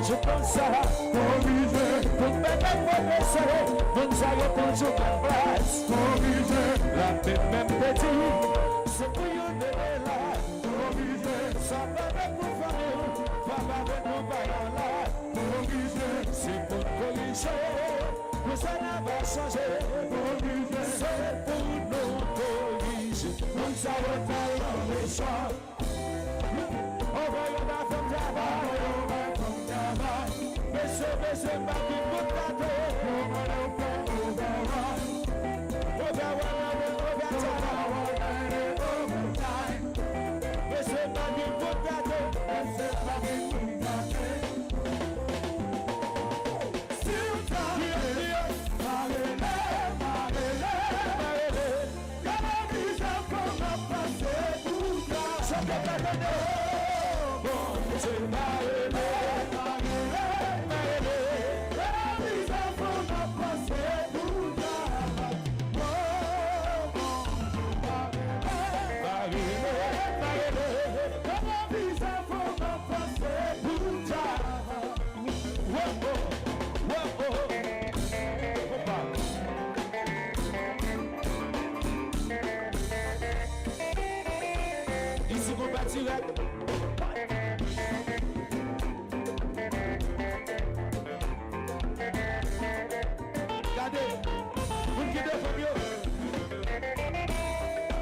je pense ça, corriger, pour mettre professeur, bon ça y est pour jouer en place, corriger, la même petit, c'est pour y aller là, corriger, ça va avec nous famille, va avec nous baillant là, corriger, c'est pour corriger, que ça n'a pas changé, corriger, c'est pour nous corriger, bon ça y est dans les champs. Monsieur, pas qui peut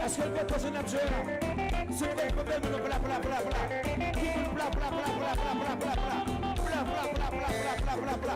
est-ce que le peut causer notre jeu là? C'est le problème de bla bla bla bla bla bla bla bla bla bla bla bla bla bla bla.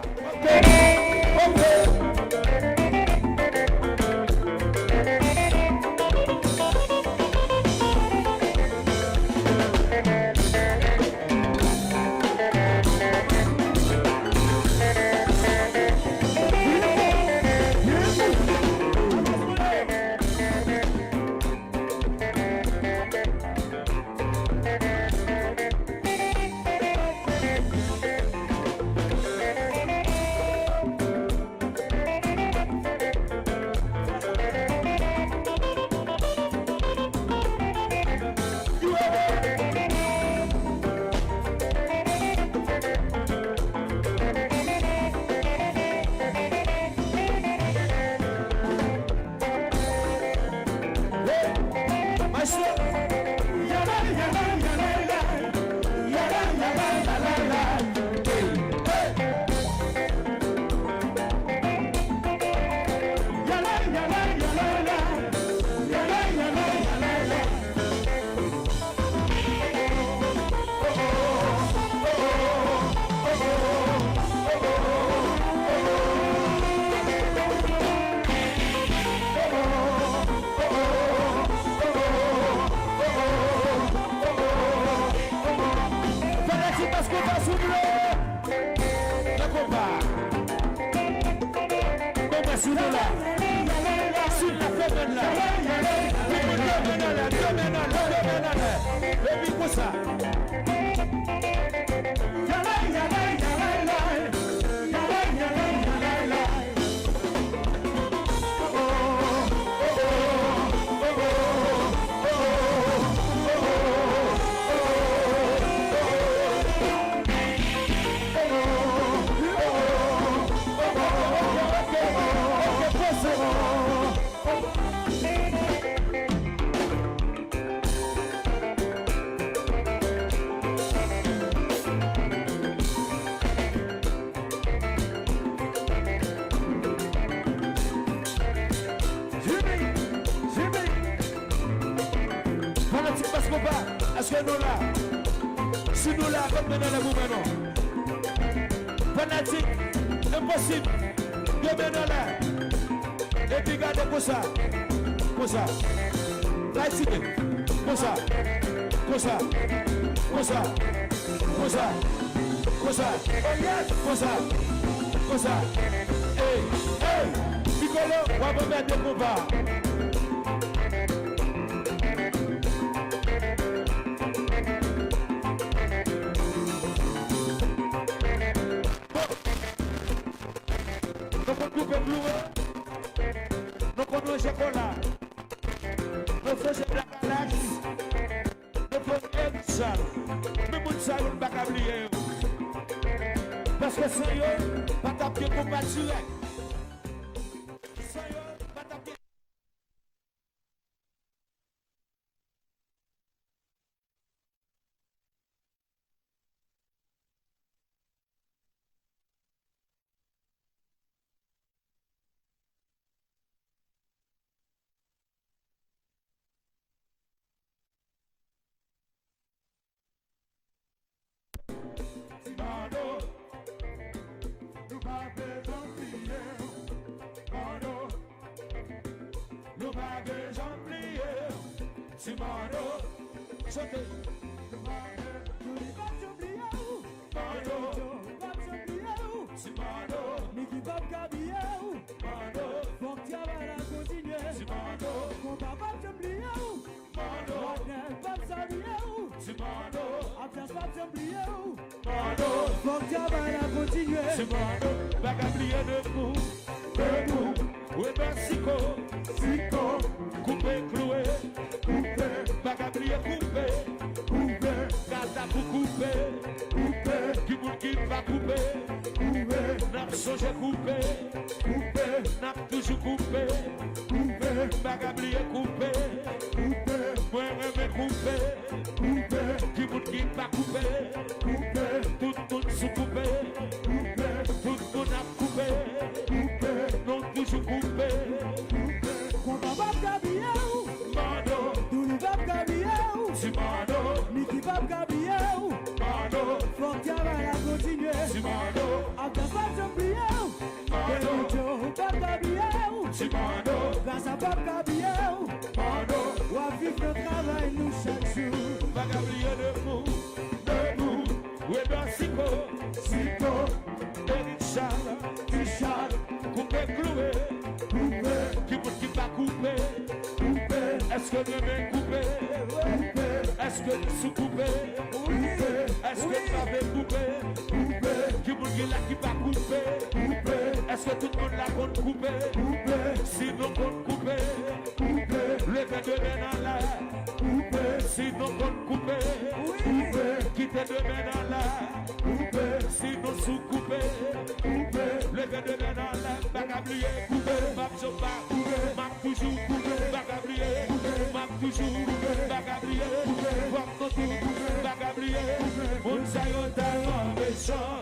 Est-ce que nous là, si nous là, comme maintenant les mouvements, fanatique, impossible, de maintenant là, et puis regardez pour ça, là ici, pour ça, hey, Piccolo, on va mettre des combats. Nous connaissons chocolat, nous faisons la classe, nous faisons Edson, nous faisons ça, nous ne pouvons pas oublier. Parce que sans eux, pas taper combat direct. Sans eux, pas taper. Simano, chantez. J'ai coupé, n'a toujours coupé, bagablier coupé, moi même coupé, qui vous qui pas coupé, tout le monde sous coupé, tout le monde a coupé, non toujours coupé. Mano, Simano, Niki Bab Gabriel, Mano, Fontiava la continue, Simano, Abdafat Gabriel, Benuto Bab Gabriel, Simano, grâce à Bab Gabriel, Mano, on va vivre notre travail nous chaque jour. bagablier debout, ouais dans Sico, Richard, coupé, cloué, qui vous qui pas coupé, est-ce que vous m'avez coupé, est-ce que vous sous coupé, est-ce que vous m'avez coupé, qui vous qui là qui pas coupé, est-ce que tout le monde l'a compte coupé, si nous compte coupé, le fait de dans l'air, si nous compte coupé, quittez de dans l'air, si nous sous coupé, le fait de dans l'air, bagablier, coupé, m'a toujours coupé, bagablier, m'a toujours bagablier, comme tout bagablier, mon saillot tellement méchant.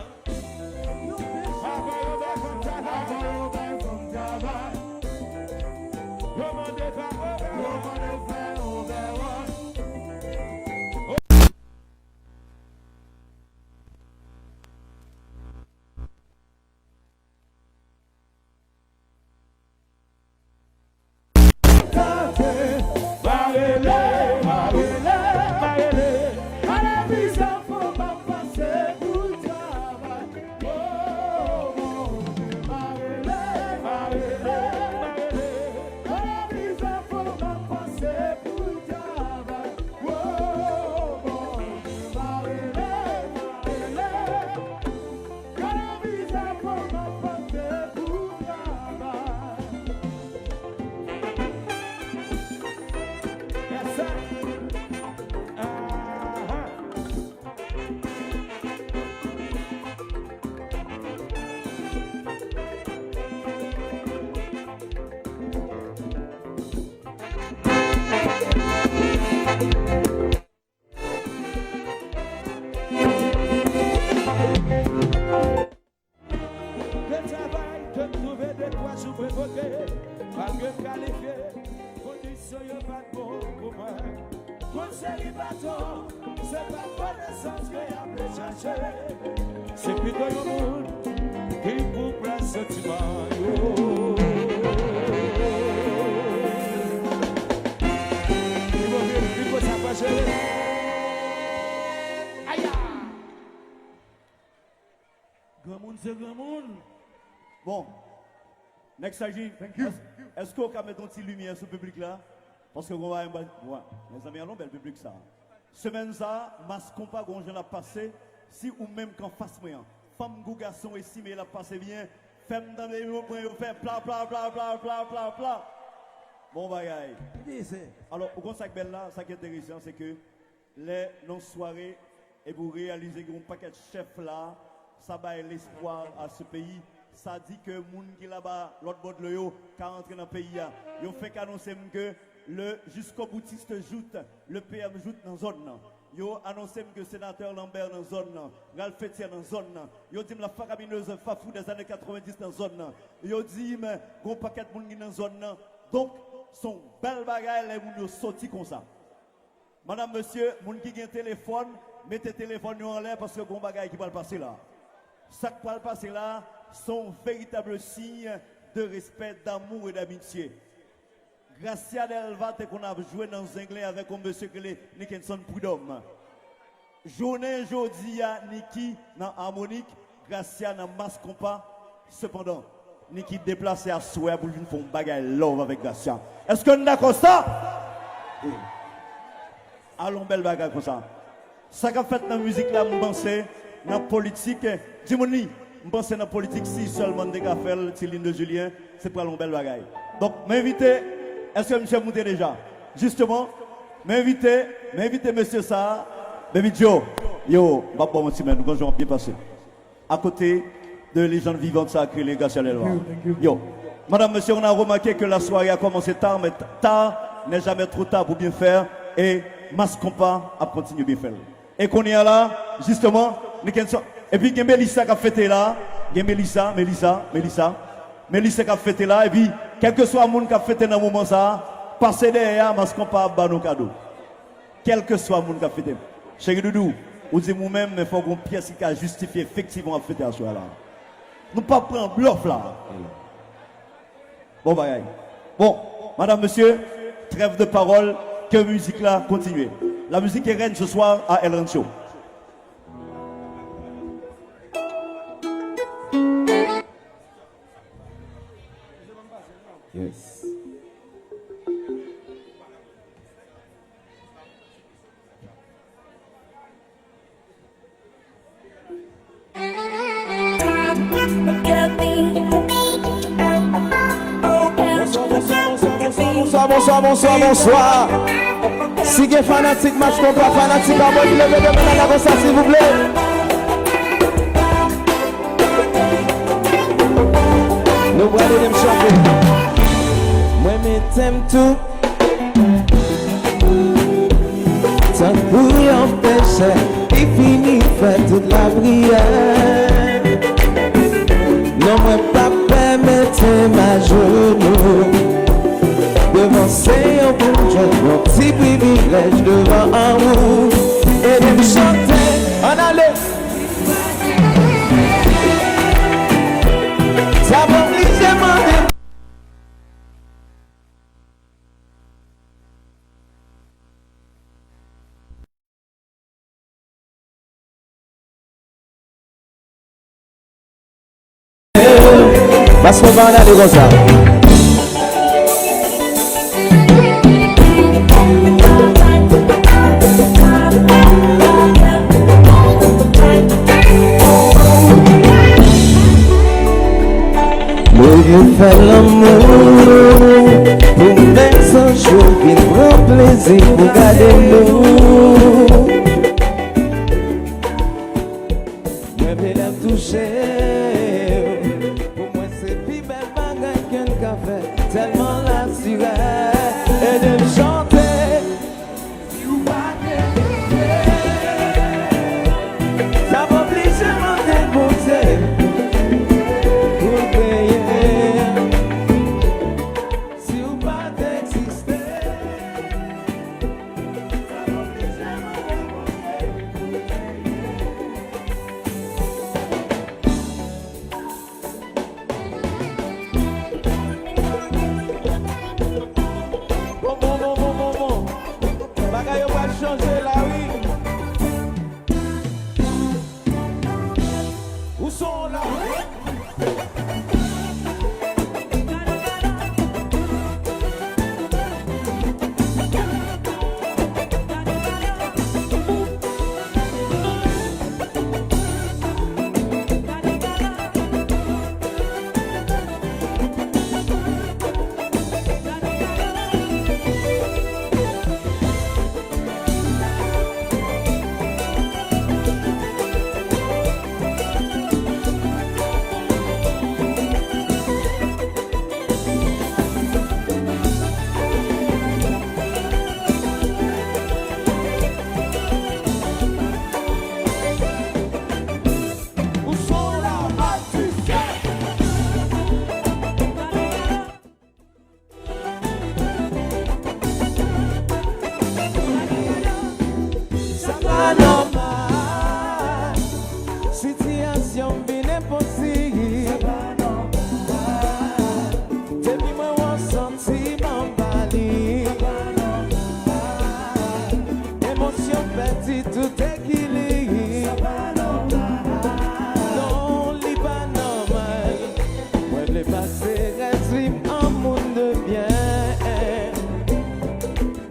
C'est plutôt le monde qui vous prend ce sentiment. Il faut s'approcher. Aïe! Grand monde, c'est grand monde. Bon, next s'agit. Est-ce qu'on peut mettre une petite lumière sur le public là? Parce que on va mes amis, allons bel public ça. Semaine ça, masque pas gonjon la passé. Si ou même qu'en face moyen, femme ou garçon ici mais la passe bien, femme dans les mots fait pla pla pla pla pla pla pla. Bon bagaille. Alors au conseil belle là, ça qui est intéressant c'est que les non soirées et vous réalisez un paquet de chefs là, ça va l'espoir à ce pays. Ça dit que moun qui là-bas, l'autre bord de l'eau, qui rentre dans le pays, ils ont fait qu'annoncer que le jusqu'au boutiste joute, le PM joute dans la zone. Ils ont annoncé que le sénateur Lambert dans la zone, Ralph Fétier dans la zone. Ils ont dit que la farabineuse Fafou des années 90 dans la zone. Ils ont dit que gros paquet de monde dans la zone. Donc, son bel bagage, les gens sont sortis comme ça. Madame, monsieur, moun qui a un téléphone, mettez le téléphone en l'air parce que gros bagage qui va le passer là. Ça qui va le passer là, sont véritable signe de respect, d'amour et d'amitié. Gracia Delva, qu'on a joué dans Zinglé avec un monsieur qui est Nickinson Prudhomme. Journée jeudi à Niki dans Harmonique, Gracia dans Mas Compas. Cependant, Niki déplacé à souhait pour une faire bagaille love avec Gracia. Est-ce qu'on est d'accord ça? Allons belle bagaille comme ça. Ça qu'a fait dans la musique là, je pense, dans la politique, dis-moi, je pense dans la politique, si seulement des gars font Tiline de Julien, c'est pas une belle bagaille. Donc, m'inviter, est-ce que monsieur monté déjà? Justement, m'inviter monsieur ça, baby Joe, yo, va pas mon petit nous allons bien passer. À côté de légendes vivantes, ça a créé les gars sur les lois. Yo, madame, monsieur, on a remarqué que la soirée a commencé tard, mais tard n'est jamais trop tard pour bien faire, et Mas Compas a continué bien faire. Et qu'on est là, justement, et puis il y a Mélissa qui a fêté là, il y a Mélissa qui a fêté là, et puis quel que soit le monde qui a fêté dans ce moment ça, passez derrière, Mas Compas a nos cadeaux. Quel que soit le monde qui a fêté. Chéri Doudou, vous dites vous-même, mais il faut qu'on pièce qui a justifié effectivement à fêter à ce soir là. Nous ne pas prendre bluff là. Bon, bagaille. Bon, madame, monsieur, trêve de parole, que musique là continue. La musique est reine ce soir à El Rancho. Yes. Bonsoir. Si vous êtes fanatique, match contre fanatique, à moi, levez de main comme ça, s'il vous plaît. Nous allons me chanter. Moi, je t'aime tout. Tant pour empêcher, il finit faire toute la prière. Non, moi, pas permettre ma genou. Devant c'est un bon Dieu, mon petit privilège devant un roux. Et de me chanter, en allait. Ça m'oblige à demander. Parce qu'on va en aller comme ça. Nous faisons l'amour pour mettre un jour qui prend plaisir pour garder nous. Moi, je l'aime toucher. Pour moi, c'est plus belle bagaille qu'un café. Tellement l'assurée et de me chanter. Ça m'oblige à m'en déposer. passer résume un monde de bien.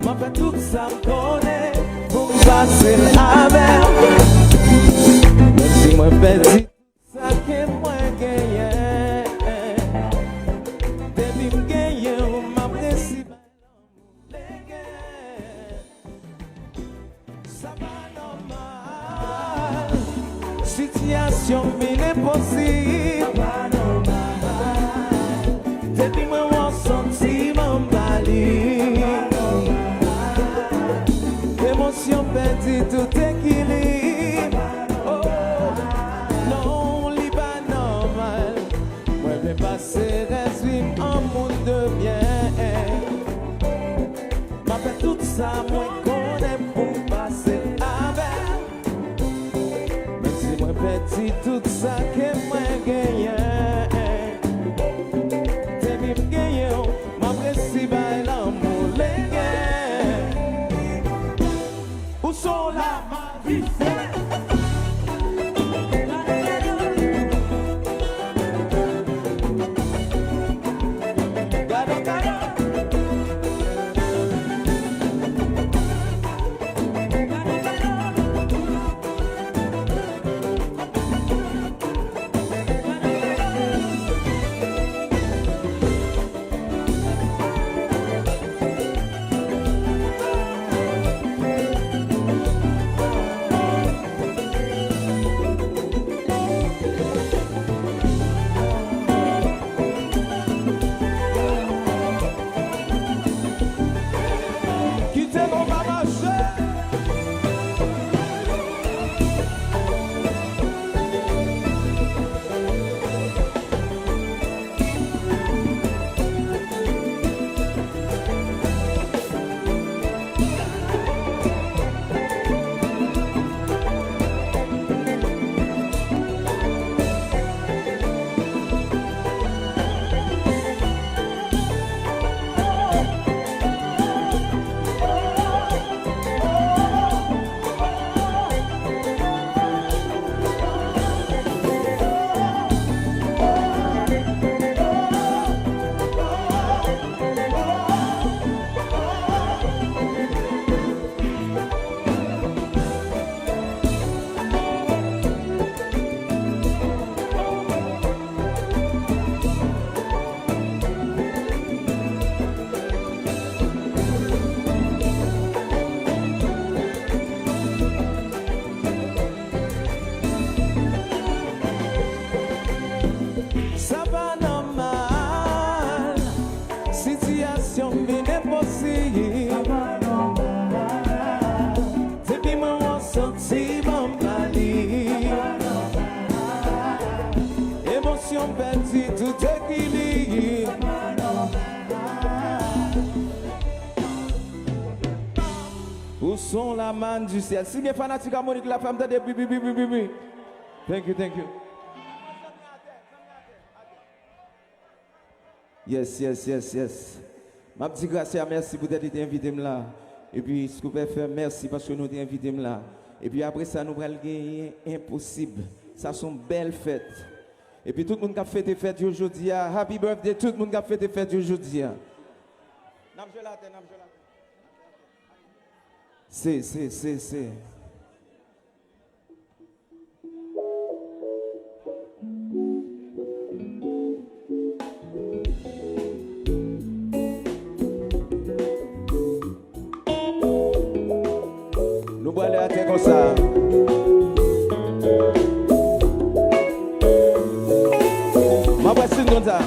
M'a fait tout ça me connaît pour passer avec. Même si moi perdu ça que moi gagne. Depuis me gagne ma principale. Ça va normal. Situation mine possible. Ça va normal. Depuis moi mon sentiment bali. Émotion perdue tout équilibre. Oh non, li pas normal. Moi vais passer résume un monde de bien. M'a fait tout ça moi connais pour passer avec. Même si moi petit tout ça que moi gagne. Depuis me gagne, ma principale l'amour les gagne. Où sont là ma vie fait? Ça va normal. Situation bien possible. Ça va normal. Depuis moi mon sentiment bali. Émotion perdue tout équilibre. Où sont la manne du ciel? Si bien fanatique harmonique la femme de bibi. Thank you, thank you. Yes. Ma petite grâce, merci pour être invité là. Et puis, ce que vous pouvez faire, merci parce que nous t'avons invité là. Et puis après ça, nous allons gagner impossible. Ça sont belles fêtes. Et puis tout le monde qui a fait des fêtes aujourd'hui. Happy birthday, tout le monde qui a fait des fêtes aujourd'hui. C'est. Nous allons aller comme ça. Ma voici comme ça.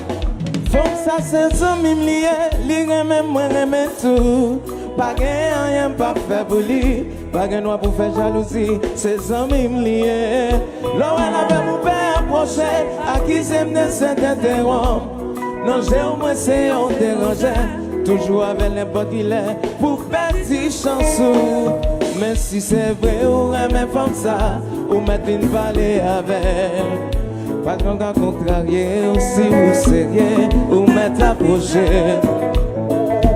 Faut que ça c'est un mimlié, li même moi remets tout. Pas rien pas faire pour lui, pas noir pour faire jalousie, c'est un mimlié. L'on avait mon père approché, à qui j'aime de s'interrompre. Non, j'ai au moins c'est on dérangeait, toujours avec n'importe qui l'est, pour petit chansons. Mais si c'est vrai, ou même comme ça, ou mettre une vallée avec. Pas qu'on va contrarier, ou si vous sérieux, ou mettre approcher.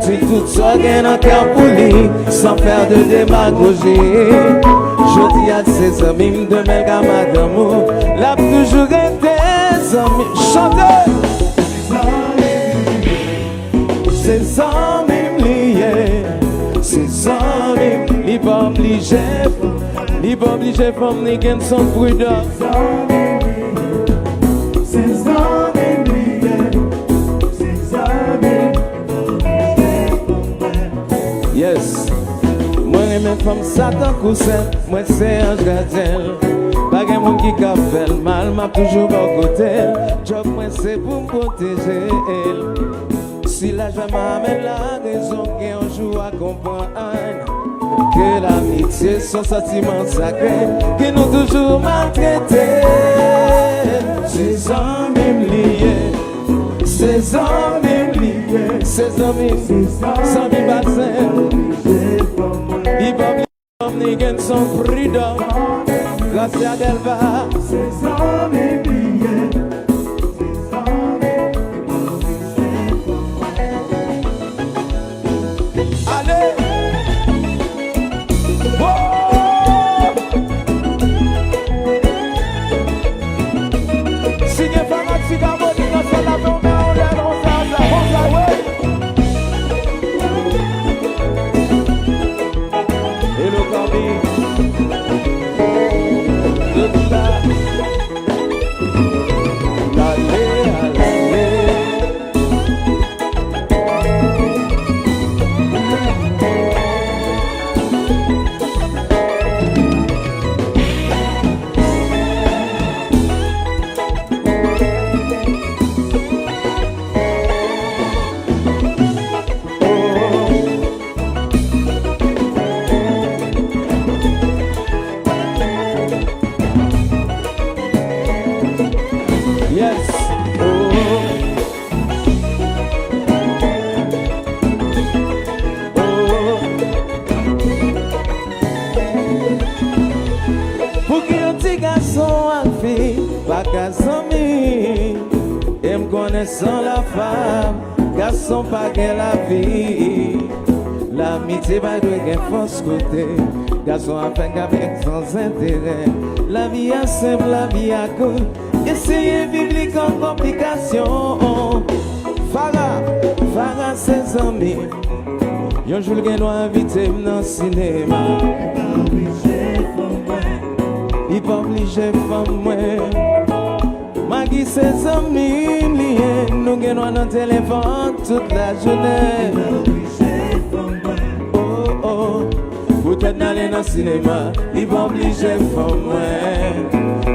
Tu tout ça gagne en cœur pour lui, sans faire de démagogie. Je dis à ses amis, de mes gamins d'amour, l'a toujours été amis. Chantez! c'est amis liés, c'est amis, il pas obligé, il pas obligé pour me gagner son prudent. C'est amis liés, c'est amis. Yes, moi j'aime femme Satan cousin, moi c'est un gardien. Pas de monde qui a fait le mal, m'a toujours à côté. Job moi c'est pour me protéger. Si la joie m'amène la raison qu'un jour à comprendre que l'amitié sont sentiments sacrés qui nous toujours maltraités. Ces amis liés, ces amis liés, ces amis sans des bassins. Ils peuvent ni gagner son freedom. Grâce à Delva, C'est amis liés, c'est amis. allez! Oh! Si les fanatiques à voter, on se la tombe, on lève, on s'en ouais! Et le Corby. Sans la femme, garçon pas gain la vie. L'amitié va de gain force côté. Garçon a fait avec sans intérêt. La vie est simple, la vie est cool. Essayez vivre en complication. Farah, ses amis. Yon jour le nous invité dans le cinéma. Il pas obligé femme moi. Maggie ses amis liés, nous gagnons dans le téléphone toute la journée. Oh oh, vous êtes allé dans le cinéma, il va obliger femme moi,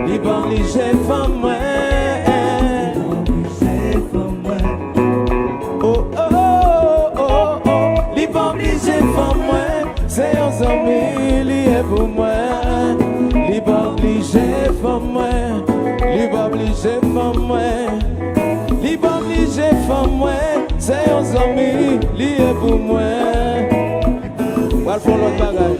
il va obliger femme moi. Oh oh oh oh oh, il va obliger femme moi, c'est un ami lié pour moi, il va obliger femme moi. Libre obligé femme moi, libre obligé femme moi, c'est un ami lié pour moi. On va faire l'autre bagaille.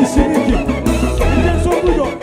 Ici l'équipe, ils sont prudents.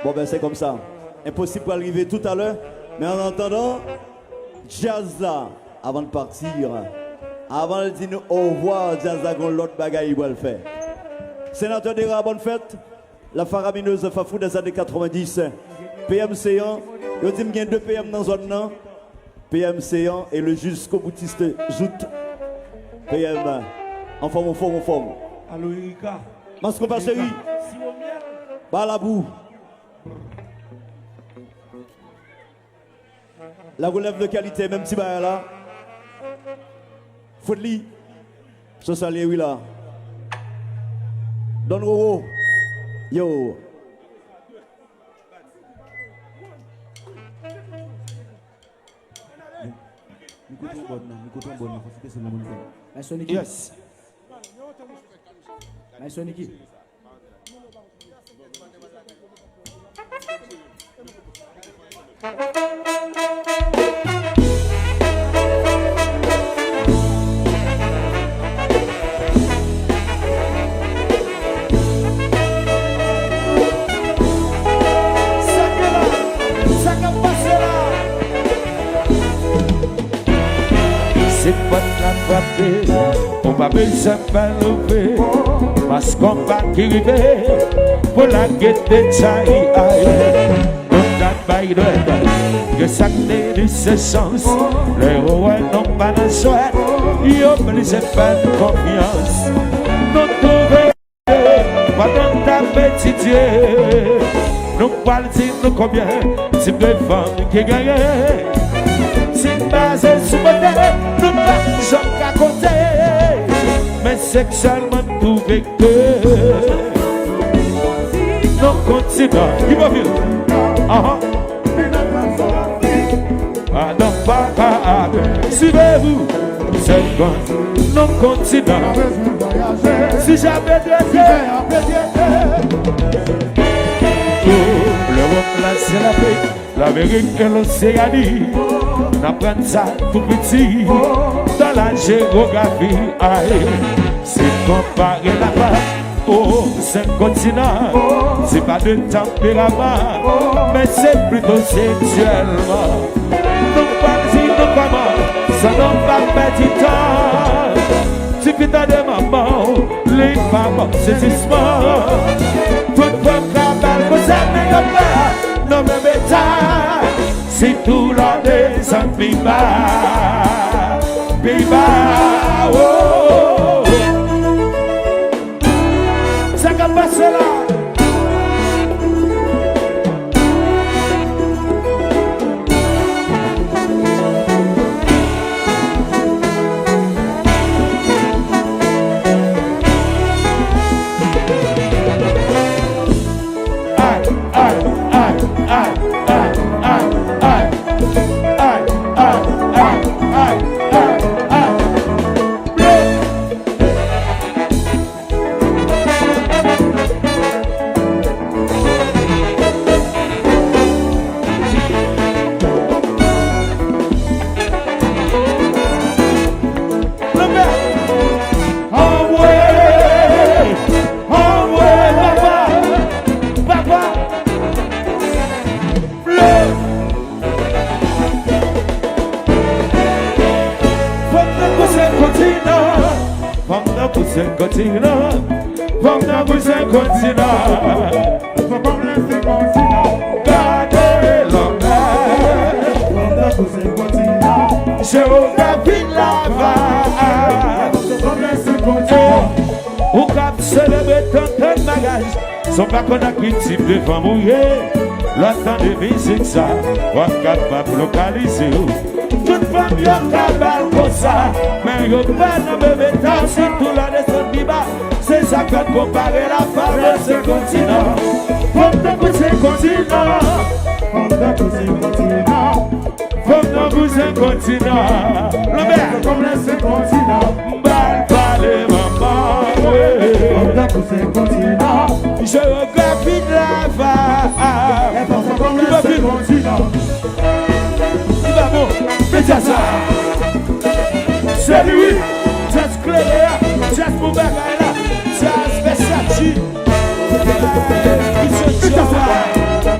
Bon ben c'est comme ça. Impossible pour arriver tout à l'heure. Mais en attendant, jazz là, avant de partir, avant de dire au revoir, jazz là, qu'on l'autre bagaille il va le faire. Sénateur Dera, bonne fête. La faramineuse Fafou des années 90. PMC1, je dis qu'il y a 2 PM dans la zone. PMC1 et le jusqu'au boutiste Jout. PM, en forme. Allô, Erika. Masque pas chéri. Balabou. La relève de qualité, même si bah là. Foudli. Ce salé, oui là. Don Roro. Yo. Yes. C'est pas de la frapper, on va baisser pas lever, parce qu'on va arriver pour la guette de Tchaï. Don't that by the way, que ça n'est du sens, les rois n'ont pas de souhait, ils obligent pas de confiance. Nous trouver, pas dans ta petite Dieu, nous parlons de combien, type de femmes qui gagnent. C'est basé sur mon tête, nous pas jamais qu'à côté. Mais sexuellement trouvé que nous continuons. Il va bien. Ah non, pas suivez-vous. C'est quand nous continuons. Si j'avais deux le remplacer la paix. L'Amérique et l'Océanie, n'apprennent ça tout petit. Dans la géographie, c'est comparé là-bas aux 5 continents. C'est pas de tempérament, mais c'est plutôt sexuellement. Donc pas dire de comment, ça n'en va pas du temps. Tu fais ta de maman, les mamans, c'est justement. Toute femme cabale, vous avez un pas, non mais c'est tout là des amis oh. Ça va passer là. Géographie là-bas. Ou cap célébrer tant de bagages. Son pas qu'on a qui type de femme mouillée. L'entend de musique ça. Ou capable localiser. Toute femme y'a capable comme ça. Mais y'a pas de bébé temps. Si tout la descend qui bat. C'est ça qu'on compare la femme de ce continent. Comme dans tous ces continents. Comme dans tous ces continents. Comme dans tous ces continents. Le comme dans ces continents. Bal parler maman. Comme dans tous ces continents. Géographie de la femme. Comme dans ces continents. Il va bon. Fais ça. C'est lui. Just Cléa. Just Moubagaïla. Just Versace. Fais ça.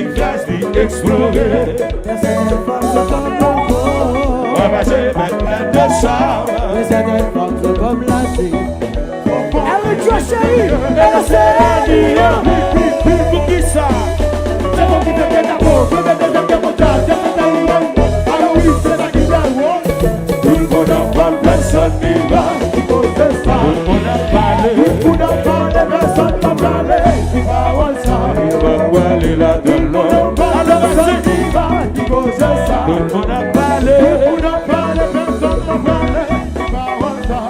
villages d'y explorer. Certaines femmes sont comme la peau. Ravagées mais pleines de charme. Certaines femmes sont comme la vie. Avec toi chérie, elle s'est dit. Pour qui ça? C'est bon qui te fait ta peau. Je vais te dire que mon tas, je vais t'arriver. Alors oui, c'est ça qui t'arrive. Tout le monde en parle, personne n'y va. Tout le monde en parle. Tout le monde en parle, personne n'a parlé. Tu vas voir ça. Il va voir les là de l'eau. Alors personne n'y va. Tu vas ça. Tout le monde en parle. Tout le monde en parle, personne n'a parlé. Tu vas voir ça.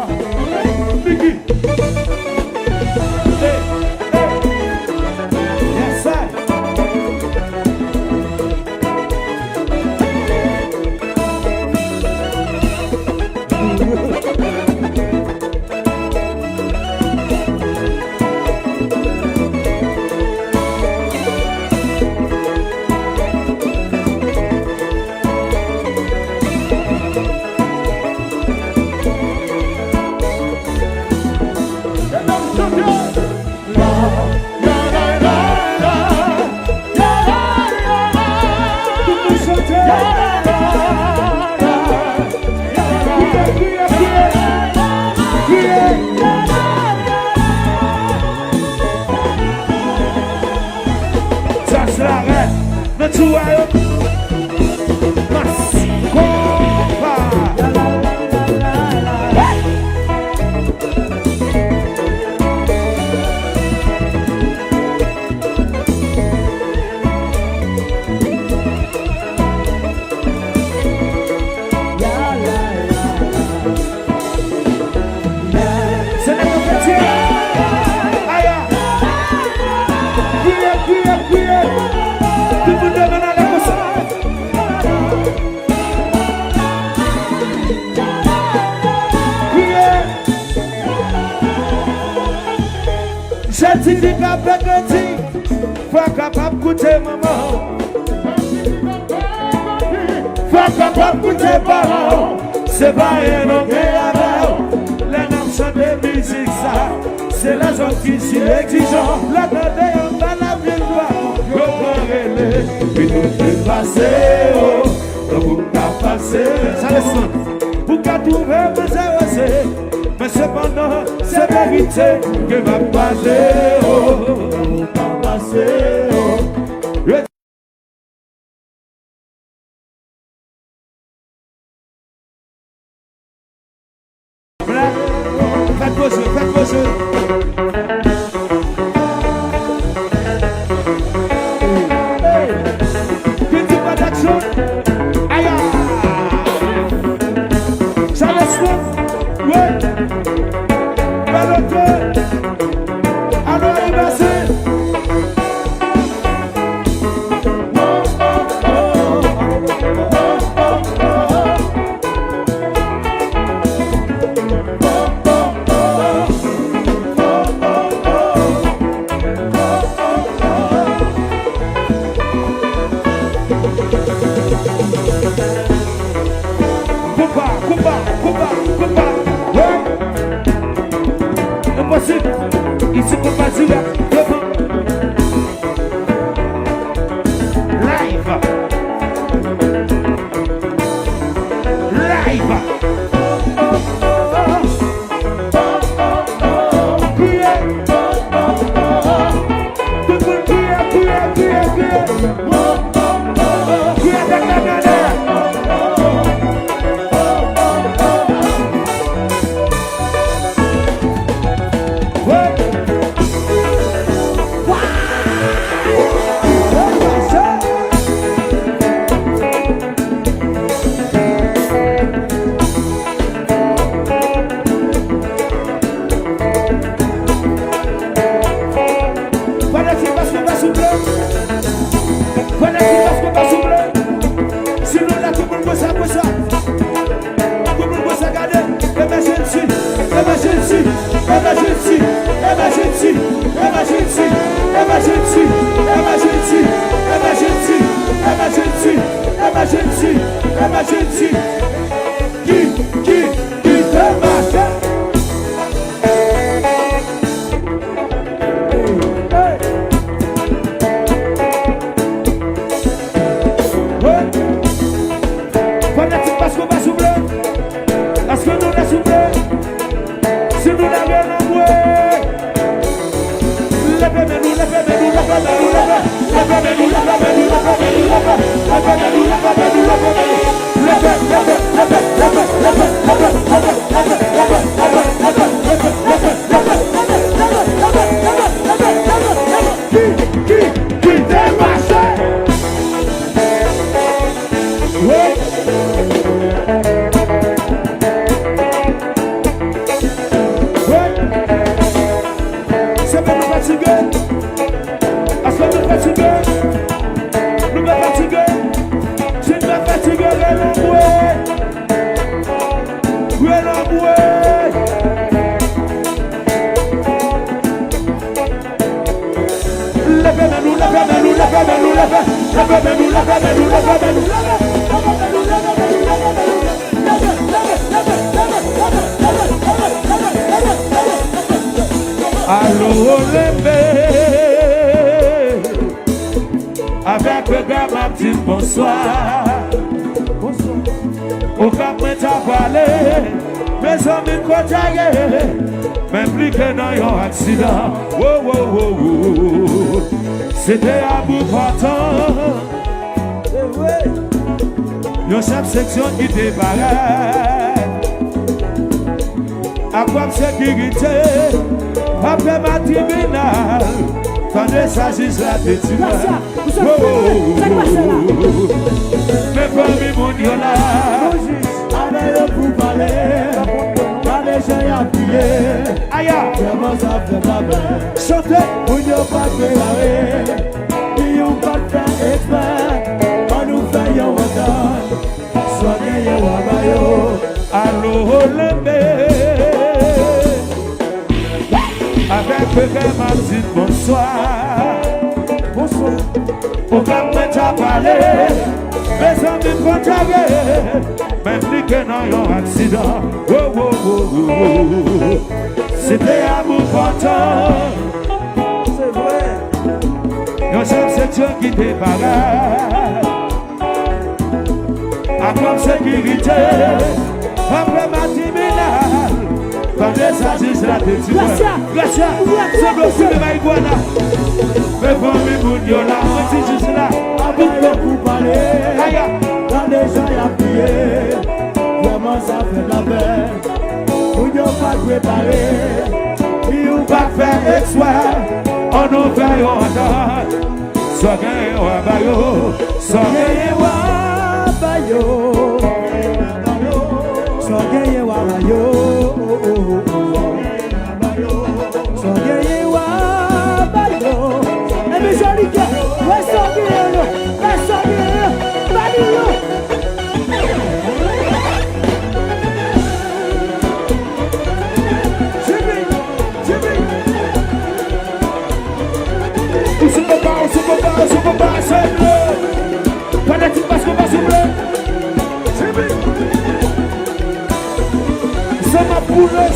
Mickey. Yes, sir. J'ai dit qu'à petit, faut capable goûter maman. Faut capable goûter parents. C'est pas un homme qui a les noms sont des musiques ça. C'est la zone qui s'y exigeant. La tête on va la ville droite. Yo corrélé, puis tout est passé. Donc vous qu'à passer. Ça laisse. Pour qu'à trouver vous avez. Mais cependant, c'est vérité que va passer, va passer, Faites vos jeux, faites vos jeux. Petit pas d'action. Aïe! Ça laisse nous. Ouais. Ici pour pas dire live. Allô, avec le gars, ma petite bonsoir. Au cap, moi, t'as parlé, mes amis, quoi, t'as même plus que dans un accident. Oh, oh, oh, oh. C'était à bout portant. Yon chaque section qui débarrasse. À quoi sécurité? Après ma tribunal, quand il s'agit de la décision. Mais parmi mon Dieu là, avec le pour parler, quand les gens y appuyer, aïe, comment ça fait pas bien? Chantez, vous n'avez pas déclaré, ils n'ont pas fait exprès, on nous fait yon retard, soignez yon wabayo, allô, lembe. Avec le gars, ma petite bonsoir. Bonsoir. Au cas où tu as parlé, mes amis contrariés, même plus que dans un accident. Oh, oh, oh, oh, oh. C'était à bout portant. C'est vrai. Yon chef section qui débarrasse. À comme sécurité, après ma tribunal. Quand les sagis la décision. Gracias, c'est bloqué de Maïguana. Mais pour mes boudiola, c'est juste là. Avec le coup parler, quand les gens y appuyer, vraiment ça fait de la peine. Vous n'avez pas préparé, ils n'ont pas fait exprès. On nous fait un retard. Soit gagné ou abayo, soit gagné ou abayo. Soit gagné ou abayo.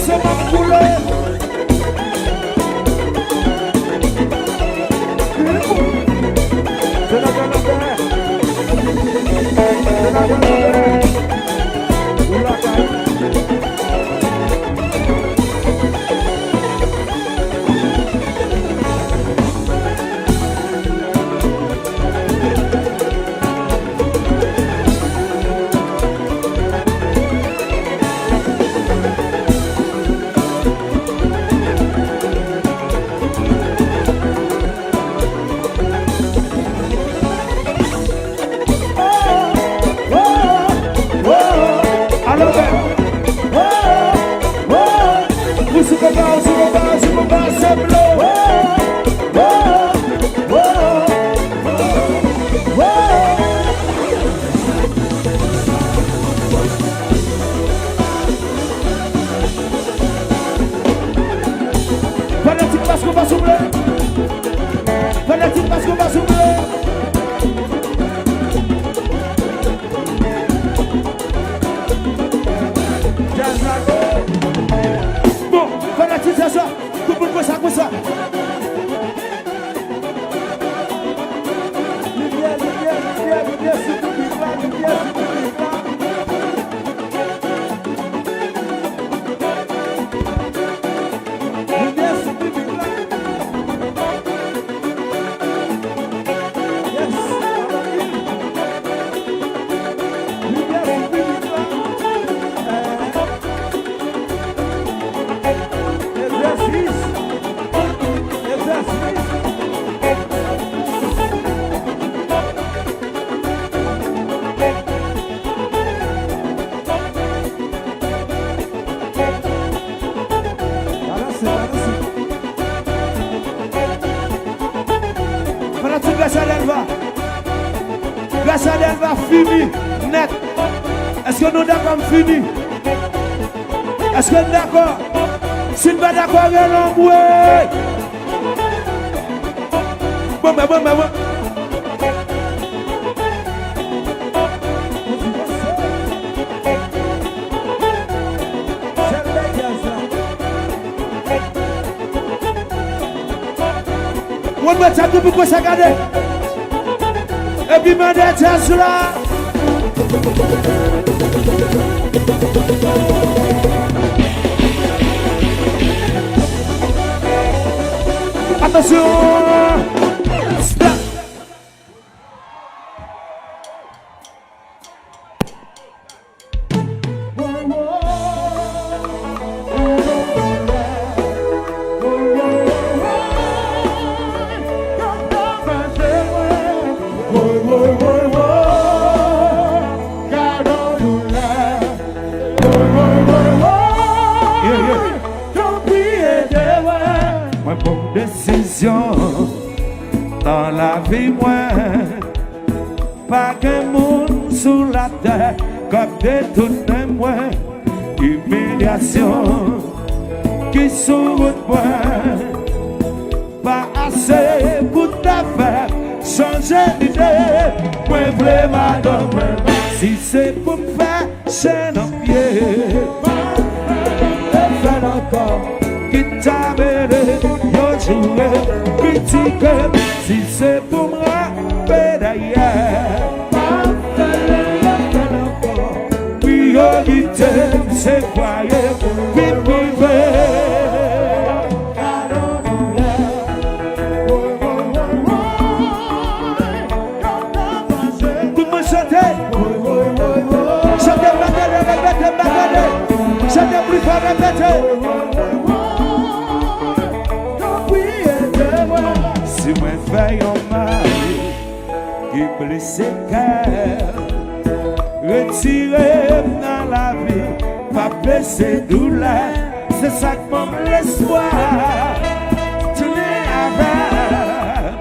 C'est ma poule. grâce à elle va finir net. Est-ce que nous d'accord fini? Est-ce que nous d'accord? Si nous pas d'accord, on va bon, mais bon, mais bon. On va mettre tout pour se garder. Et puis, me déteste là. Attention. Stop. Dans la vie, moi, pas qu'un monde sous la terre, comme détourne moi, humiliation qui sourit moi, pas assez pour ta faire changer d'idée, moi, vraiment, si c'est pour me faire chaîne en pied, faire encore, qui t'a mêlé, critique, si c'est pour me rappeler d'ailleurs. Priorité, c'est croyer, puis privé. Tout le monde chanter. Chantez, répétez. Chantez plus fort, répétez. Si moi fais un mari qui blesse cœur, retirez dans la vie, pas blesser douleur, c'est ça que mon l'espoir. Tenez avec,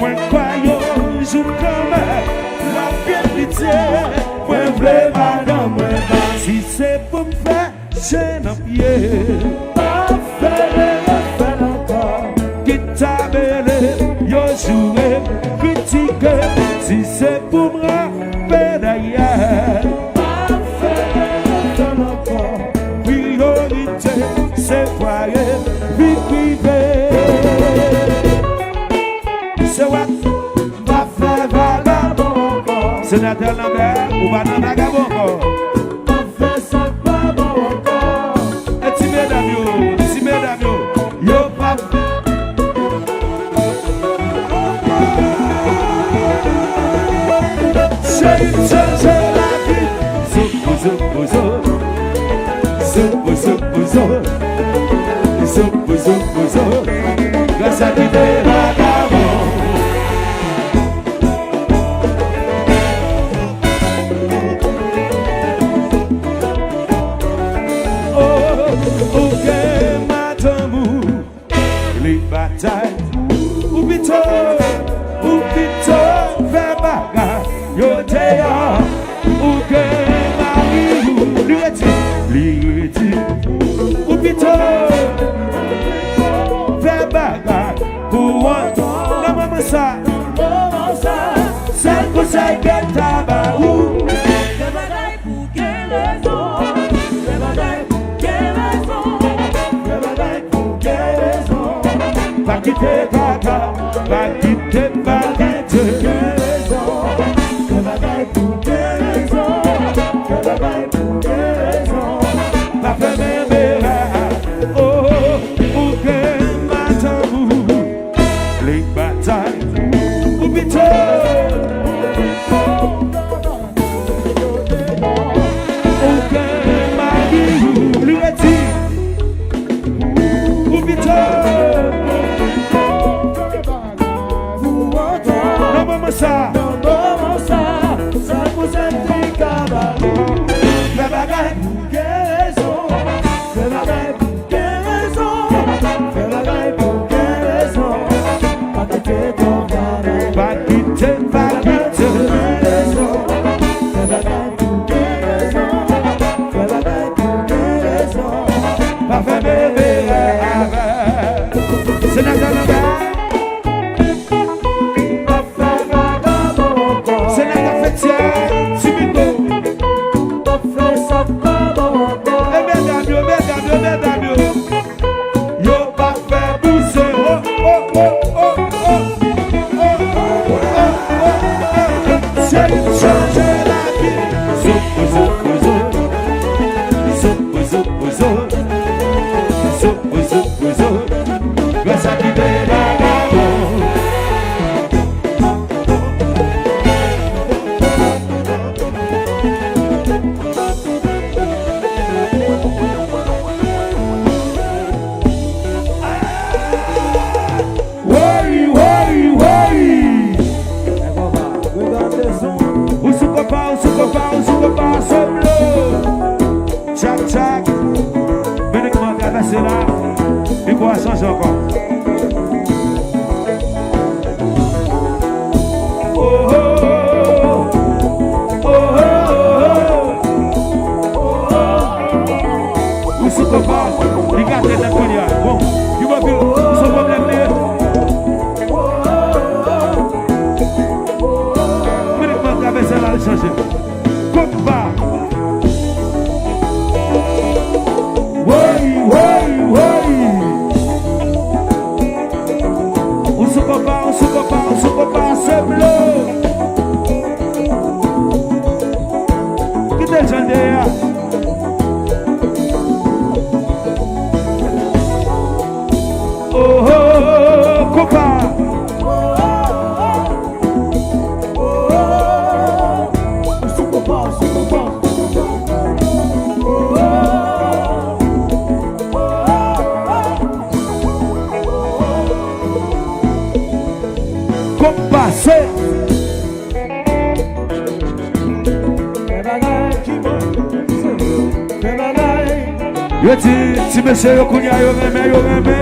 moi croyons jour comme la vérité, moi voulais madame, si c'est pour me faire chaîne en pied, pas faire encore, qui t'a yo joué, critique, si c'est pour me rappeler d'ailleurs. Priorité, c'est foyer, vie privée. C'est what? Va faire vagabond. Sénateur Lambert, ou va dans vagabond. Va faire ça pas bon encore. Et si mesdames yo, yo pas. Grâce à qui t'es vagabond. Oh, ok, madame, les batailles, ou plutôt, faire bagarre, yo dehors, ok, Liriti, ou plutôt faire bagarre pour un la maman ça, c'est pour ça qu'elle tabaou. Fais bagaille pour quelle raison? Fais bagaille pour quelle raison? Fais bagaille pour quelle raison? Pas quitter papa, pas quitter, pas quitter. Fais bagaille pour quelle raison? Fais bagaille pour quelle raison? Pas faire mes bérets, oh, ou que madame, les batailles, ou plutôt. Ça, ça vous implique à Balou. Fais bagaille pour quelle raison? Fais bagaille pour quelle raison? Fais bagaille pour quelle raison? Pas que changer encore. Oh, oh, oh, oh, oh, oh. Où sont papa? Regardez la collière. Bon, tu vas dire, son problème n'est. Mais le monde avait ça là, le changer. Comme pas. Oui, oui, oui. On se compare, c'est bleu. Qui t'es le genre derrière? Oh, oh, copain. Yo ti, ti monsieur yo kounya yo reme.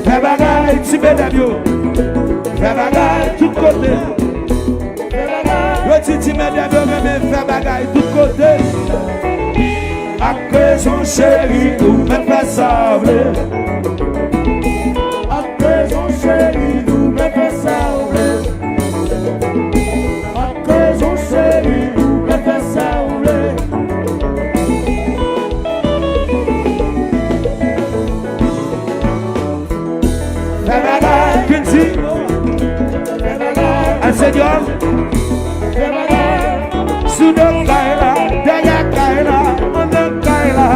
Fais bagay, ti mesdames yo. Fais bagay, tout côté. Yo ti mesdames yo reme, fais bagay, tout côté. Après son chéri, nous même pas sablé. Après son chéri, nous même pas sablé. Après son chéri, nous même pas sablé. Seigneur, Sudan Kaila, Daya Kaila, Onan Kaila,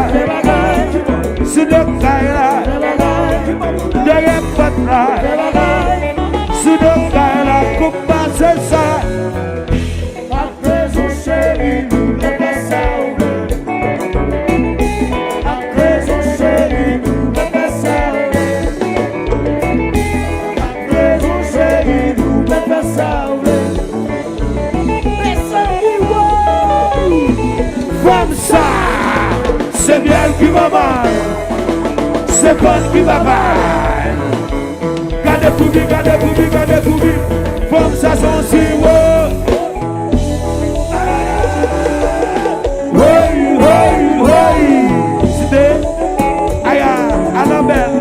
Sudan Kaila, Daya Patra, Sudan Kaila, Kupa Sesa, après son chéri, nous ne pas sauver. Après son chéri, nous ne pas sauver. Après son chéri, nous ne pas sauver. Comme ça, c'est bien qui va mal, c'est bon qui va mal. Gardez pour lui, comme ça son si haut. Oui, c'était aïe, à la belle.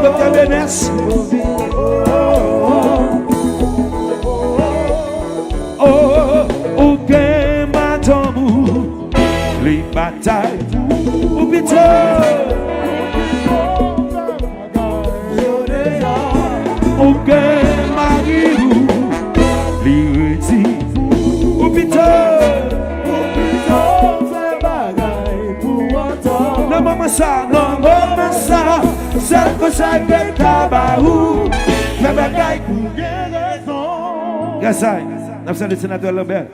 Dr. Benes. O que matamos les batailles ou plutôt o que marido les retire ou plutôt non maman ça c'est que ça fait tabaou fait bagaille pour raison. Yes, I. Nous saluons le sénateur Lambert.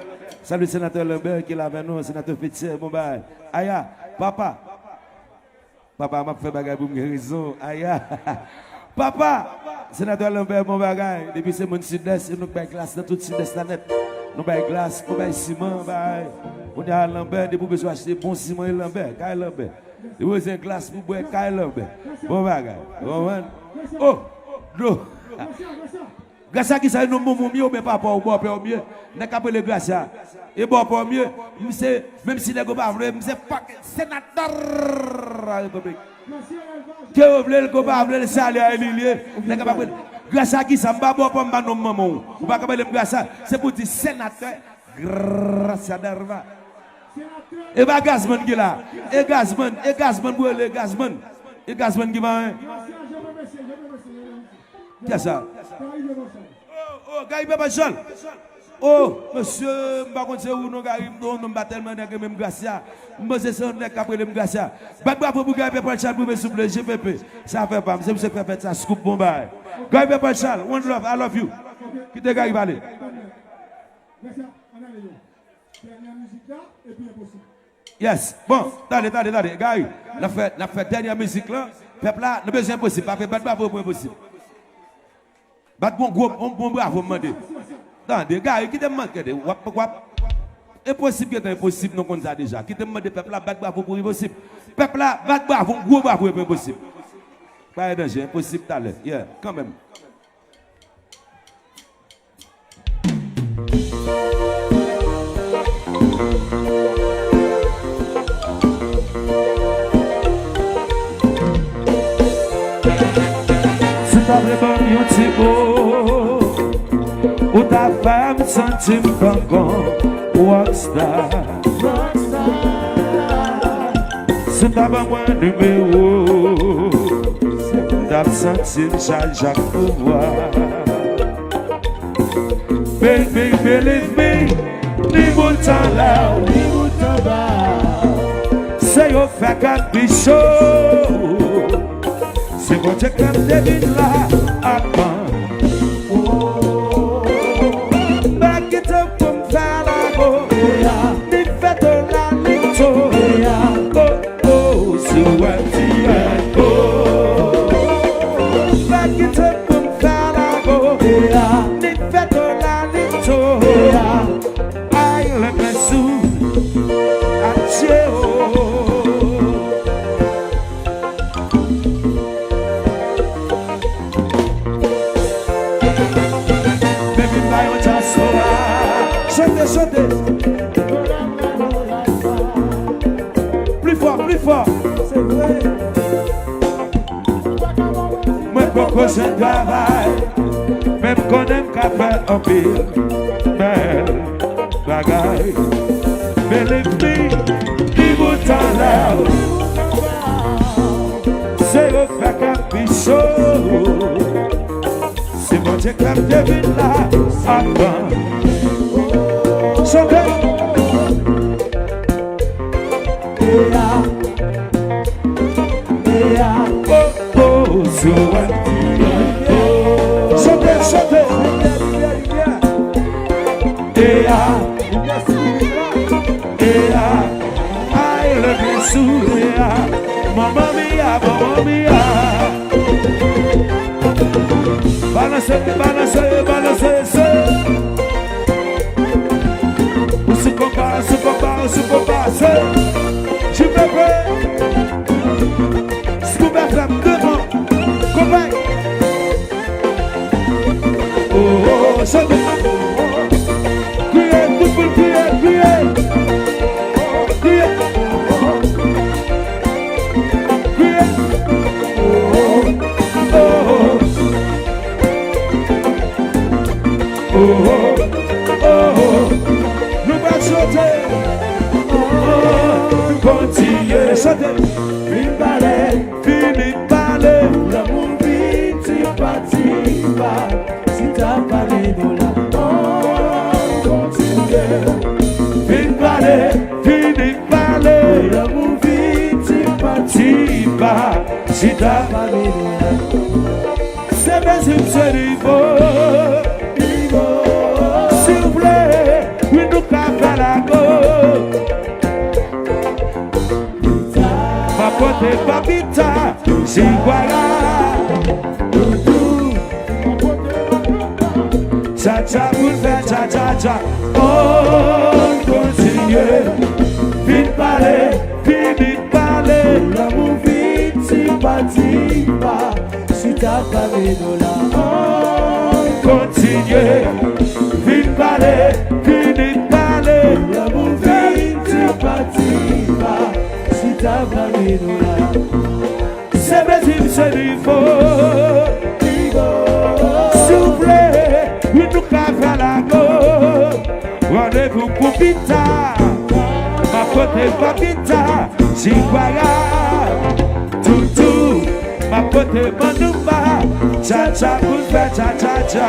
Salut le sénateur Lambert qui est là avec nous, sénateur Petit, mon bail. Aya, papa m'a fait bagaille pour me raison. Aya. Papa, sénateur Lambert, mon bagaille. Depuis c'est mon sud-est, nous avons glace dans toute sud-est la net. Nous avons glace, nous avons ciment, bail. On est à Lambert, depuis besoin acheter bon ciment et Lambert, Kyle Lambert. Nous avons une glace pour boire Kyle Lambert. Bon bagaille. Oh, l'eau. Grâce à qui ça nous mon mieux mais pas pour boire pour mieux n'a qu'à le grâce à et boire pour mieux même si les gars pas vrai c'est pas sénateur la République que vous le gars pas le salaire à Lilier n'a qu'à grâce à qui ça pas boire pour non maman ou pas capable le grâce c'est pour dire sénateur grâce à Darva et ba gazman qui là et gazman pour le gazman qui va qu'est-ce ça. Oh, Gaïbe Bachal. Oh, monsieur, je ne sais pas où nous avons nous tellement de même Gracia. Monsieur, c'est un après le Gracia. Bravo pour Gaïbe Bachal pour me souffler, GPP. Ça fait pas, c'est fait ça, scoop bombay. Gaïbe Bachal, one love, I love you. Qui te Gaïbe allez? Yes. Bon, attendez. Gars, la fait dernière musique là. Peuple là, nous besoin possible. Pas fait bravo pour impossible. Battre bon groupe, bon bravo demander. Attendez, gars, qui te demande que impossible que c'est impossible, nous connaissons ça déjà. Qui te demande peuple là, battre bravo pour impossible. Peuple là, battre bravo, gros bravo pour impossible. Pas de danger, impossible tout à l'heure. Yeah, quand même. Pas vraiment un petit beau ou ta femme sentit encore rockstar. C'est pas moi numéro t'as senti Jacques pouvoir. Baby, believe me, ni bouton là, ni bouton bas. C'est au fait qu'un bichot. C'est bon, j'ai comme David là, avant. Back it up comme faire la go. Ni fait de la lito. Oh, c'est ouais, tu oh. Back it up comme faire la go. Ni fait de la lito. Aïe, le messou, adieu. Chantez. Plus fort. C'est vrai. Moi, pourquoi je travaille, même qu'on aime qu'à faire un pire, belle bagaille. Believe me, niveau temps là, c'est au fait qu'un bichot. C'est bon, j'ai comme David là, avant. Chantez. Oh, so what? Chantez. I love you so, Mamma mia. Balance. Se compare, je me fais ce qu'on va faire devant, compagne. Oh, chante. Criez, tout pour crier. Oh, nous allons chanter. Continuez, chantez. Fini parler. L'amour vite, tu pas. Si t'as parlé de la continuez. Fini parler. L'amour vite, tu pas. Si t'as parlé de la c'est bien c'est niveau. S'il vous plaît, oui nous café la go. Côté papita, si voilà. Cha-cha pour faire cha-cha-cha. On continue. Vite parler. L'amour vite, si pas. Si t'as parlé de la. On continue. Vite parler. L'amour vite, si pas. C'est possible, c'est du faux. S'il vous plaît, oui, nous café la go. Rendez-vous pour pita. Ma côté papita, si voilà. Tout, ma côté manouba. Cha-cha, pour faire cha-cha-cha.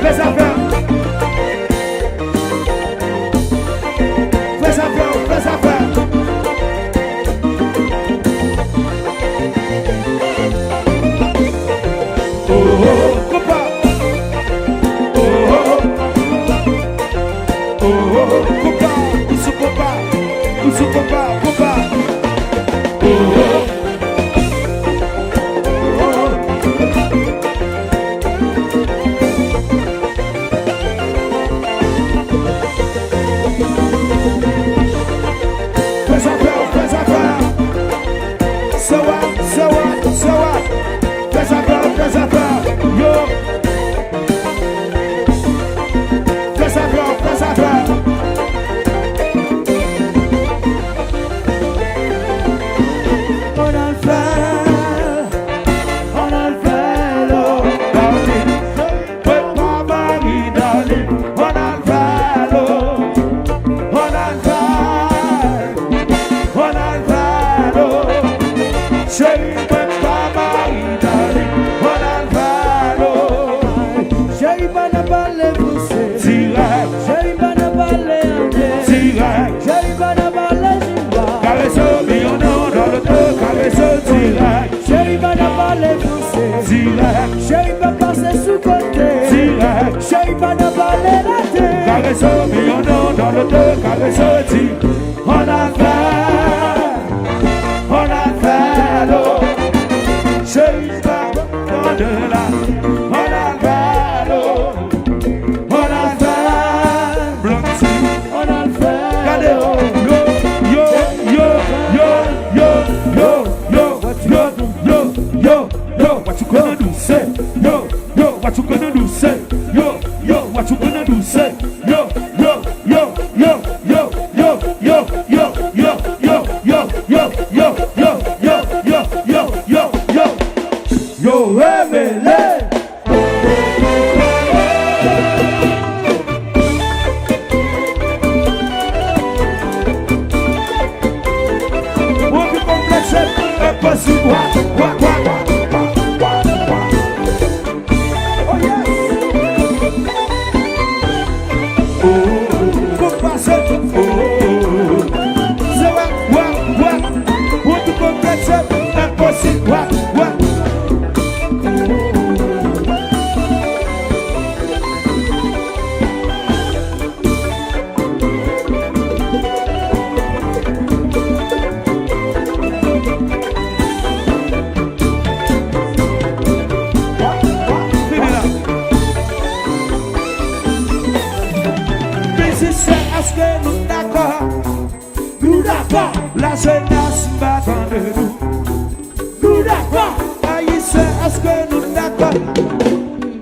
Fais affaire. Fais affaire, fais affaire. Oh, oh, copa. Oh, oh. Oh, oh, copa. Usu copa. Usu copa, copa. Oh, oh. Chérie, pas passer sous côté. Chérie, pas ne pas les rater. Caresse-moi, mais on est dans le deux, caresse-moi, on a fait l'eau. Chérie, pas dans de là, on a fait l'eau. On a fait blanchi, on a fait regardez, yo, yo, yo, yo, yo, yo, yo, yo, yo, yo, what you gonna do, say, yo, yo, what you gonna do, say, yo, yo, what you gonna do, say, yo, yo, yo, yo, yo, yo, yo, yo, yo, yo, yo, yo, yo, yo, yo, yo, yo, yo, yo, révélé. Pour que complexe est possible, la jeunesse battant de nous. Nous d'accord, Haïtien, est-ce que nous d'accord?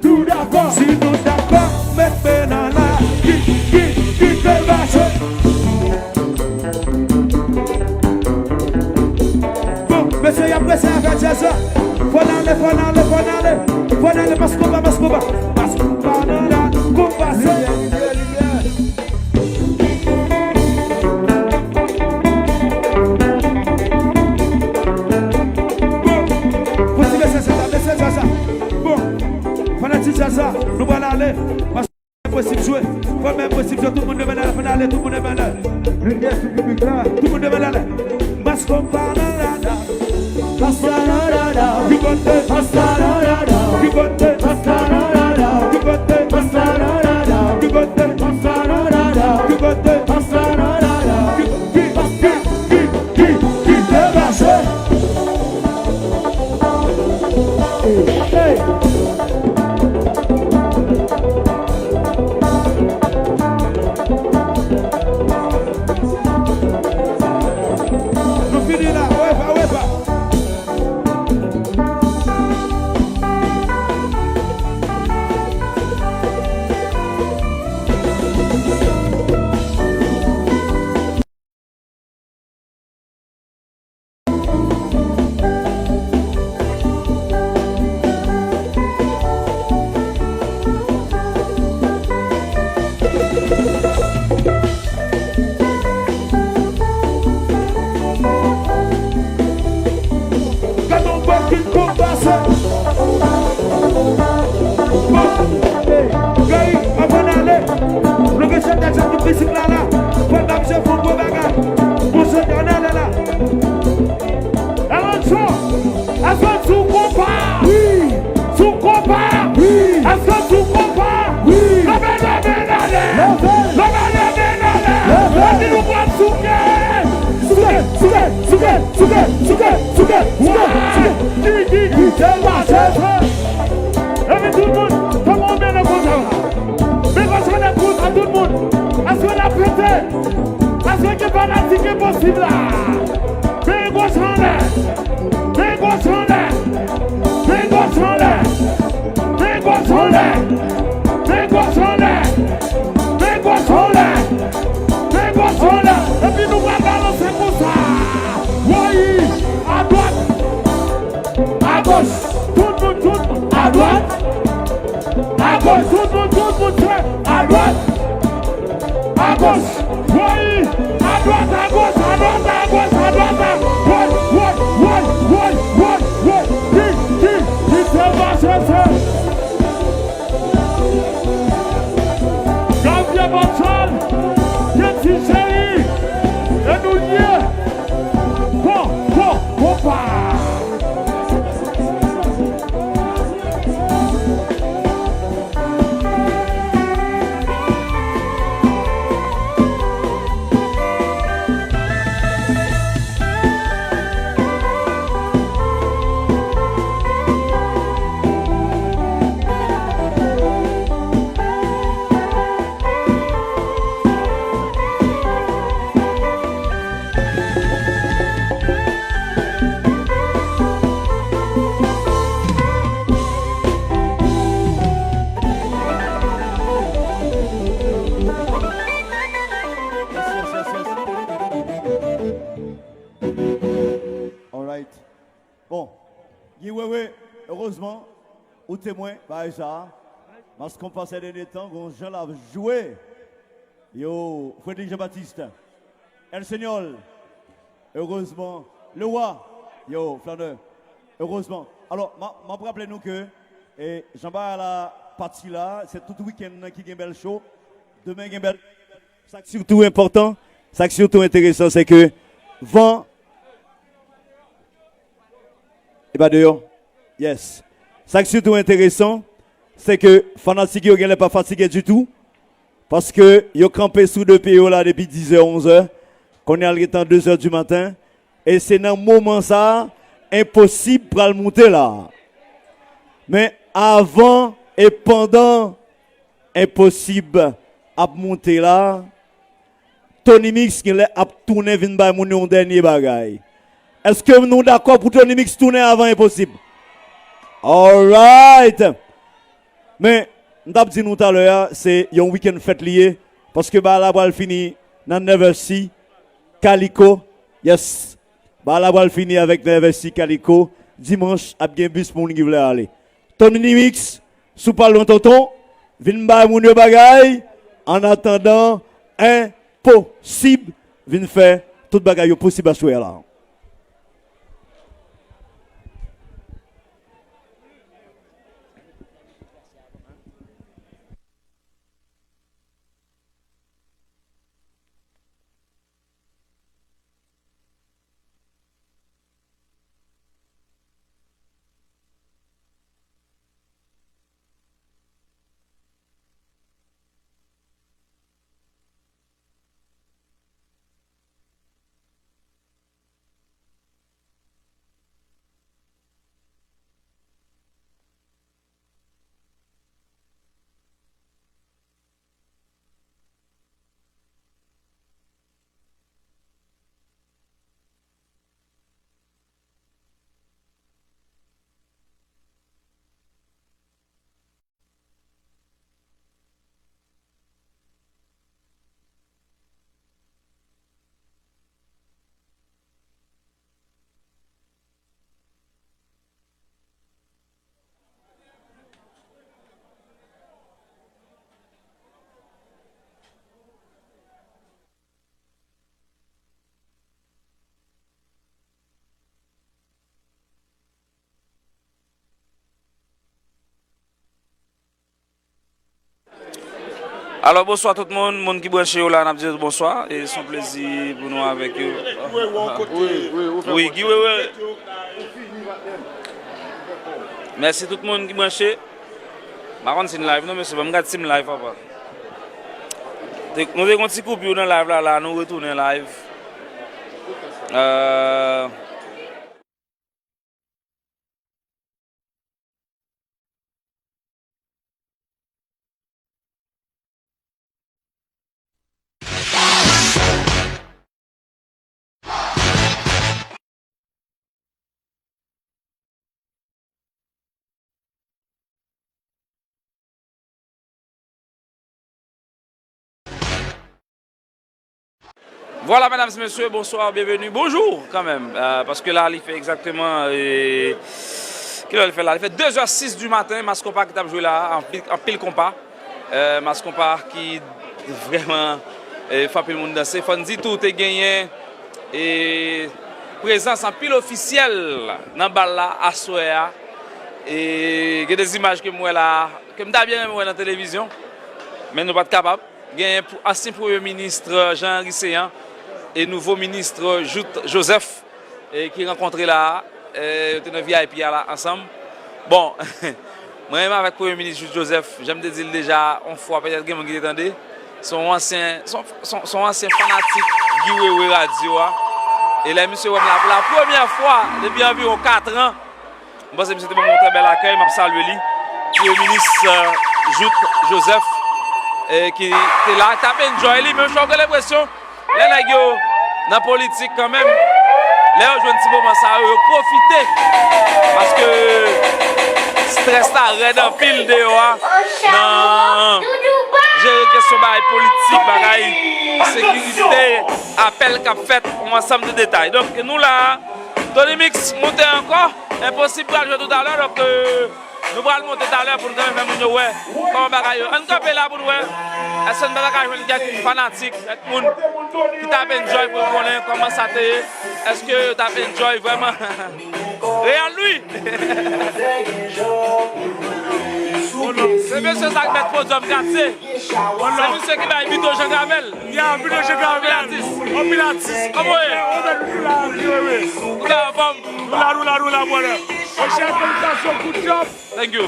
Nous d'accord, si nous d'accord, maintenant là, qui te vache. Bon, monsieur, il y a pressé avec Jésus. Faut aller, parce qu'on va, dans la compassion. Ça, nous allons aller, parce que c'est possible de jouer, pas même possible de tout le monde devait aller, tout le monde devait aller. Lumière sur le public là, tout le monde devait aller. Parce qu'on parle là, du côté, du côté, du côté, du côté, du côté, qui te vache. tout compas. Oui. Levez. Nous prenons souquet. Qui tellement cherche. Et puis tout le monde, comment on met le concert là? Mais quand on écoute à tout le monde, est-ce qu'on a pété? Est-ce qu'il n'y a pas d'article possible là? Mais gauche en l'air. Mais gauche en l'air. Mais gauche en l'air. Mais gauche en l'air. Mais gauche en l'air. Mais gauche en l'air. Mais gauche en l'air. Et puis nous allons balancer pour ça. Oui, à droite. À gauche. Tout le monde. À droite. À gauche. Tout le monde. À droite. À gauche. Oui, à droite, à gauche, à droite, à gauche, à droite, à gauche. Qui se va chercher? Gabriel Bachal, Jensi Chéri, et nous dire, bon, pas. Heureusement, au témoin, par ça, parce qu'on passe les derniers temps, quand Jean l'a joué, yo, Frédéric Jean-Baptiste, El Seigneur, heureusement, le roi, yo, Flaneur, heureusement. Alors, je rappelle nous que Jean-Baptiste à la partie là, c'est tout le week-end qui est un bel show. Demain, il y a un bel. Ce qui est surtout important, ce qui est surtout intéressant, c'est que vent. Et pas dehors. Yes. Ce qui est surtout intéressant, c'est que Fanatique n'est pas fatigué du tout. Parce que ils ont campé sous deux PO là depuis 10h, 11h. Qu'on est arrivé à 2h du matin. Et c'est dans ce moment ça, impossible pour le monter là. Mais avant et pendant, impossible à monter là. Tony Mix qui a tourné vinn ba mon dernier bagay. Est-ce que nous sommes d'accord pour Tony Mix tourner avant impossible? All right. Mais nous avons dit tout à l'heure, c'est un week-end fête lié parce que la balle finit dans Neversea, Calico. Yes. La balle finit avec Neversea, Calico. Dimanche, il y a un bus pour nous qui veulent aller. Tony Mix, sous pas longtemps, vinn ba mon bagay en attendant impossible vinn faire tout bagay possible à jouer là. Alors bonsoir tout le monde qui branche là, n'a dit bonsoir et son plaisir pour nous avec eux. Oui, oui. Merci tout le monde qui branche. Par contre, c'est une live, non, mais c'est pas me team live, papa. Nous avons un petit coupure dans live là, nous retournons live. Voilà, mesdames et messieurs, bonsoir, bienvenue. Bonjour, quand même, parce que là, il fait exactement. Qu'est-ce qu'il fait là? Il fait 2h06 du matin. Mascompa qui t'a joué là, en pile compas. Mascompa qui vraiment fait le monde danser. Fondi tout est gagné. Et présence en pile officielle dans le bal là, à Soya. Et il y a des images que moi là, que je bien dans la télévision, mais nous ne sommes pas capables. Il y a un ancien Premier ministre Jean-Henri Séan et nouveau ministre Joseph qui rencontré là, dans le VIP là ensemble. Bon, moi-même avec le Premier ministre Joseph, j'aime dire déjà, on fois peut-être que vous entendez, son ancien fanatique Guy Wewe Radio. Et là, monsieur, pour la première fois depuis environ 4 ans, moi, c'est monsieur mon très bel accueil, je salue lui, Premier ministre Joseph. Qui est là, tu as enjoy lui, mais j'ai l'impression, les gens dans la politique quand même, les gens jouent un petit moment ça, ils profiter parce que stress là, red en pile dehors, non, j'ai une question politique, sécurité, appel qu'a fait, un ensemble de détails. Donc nous là, Tony Mix monter encore, impossible de jouer tout à l'heure, donc nous allons monter tout à l'heure pour nous faire comment bagaille. On campe là pour nous. Est-ce que nous allons faire des fanatiques, des gens qui t'a enjoy pour connaître comment ça t'est. Est-ce que tu as enjoy vraiment? Regarde lui. C'est monsieur ça qui met pour Dom Gatse. C'est monsieur qui va inviter au Jean Gravel. Il y a un but de Jean Gravel. Au Pilatis. Comment thank you.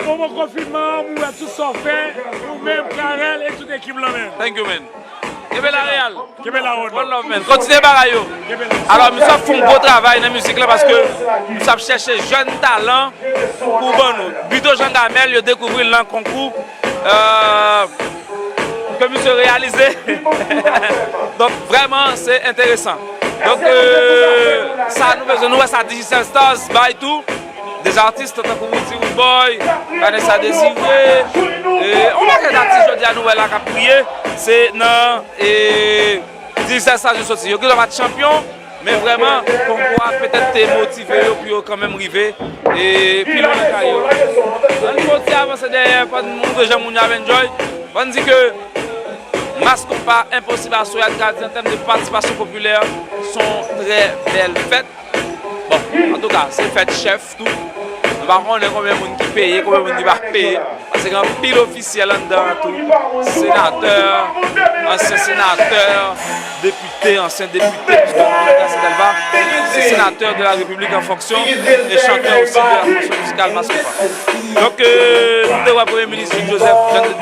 Pour mon confinement, nous avons tout ça fait, nous-mêmes, Karel et toute l'équipe là même. Thank you, man. Québec la Real. Québec la One love, man. Continuez par yo. Alors, nous avons fait un beau travail dans la musique là parce que nous avons cherché jeunes talents pour nous. Buto Jean Gamel, il a découvert le concours que nous avons réalisé. Donc, vraiment, c'est intéressant. Donc, ça nous besoin, nous, ça Digital Stars, by tout. Des artistes comme Woodsy Woodboy, Vanessa Désiré, on va faire d'artistes aujourd'hui à Noël à prier, c'est non, et Digital Stars de sortir. Ils sont champions, mais vraiment, qu'on pourra peut-être te motiver, puis quand même arriver, et puis on est carré. On peut aussi avancer derrière, pas de monde de gens qui ont enjoy. On dit que Mascompa, impossible à Soya en termes de participation populaire, sont très belles fêtes. Bon, en tout cas, c'est fait chef, tout. Par contre, on est combien de monde qui paye, combien de monde qui va payer. Parce qu'il y a un pile officiel là-dedans, tout. Sénateur, ancien sénateur, député, ancien député, puisque c'est sénateur de la République en fonction et chanteur aussi de la fonction musicale Mascompa. Donc, nous devons le Premier ministre Joseph, je viens de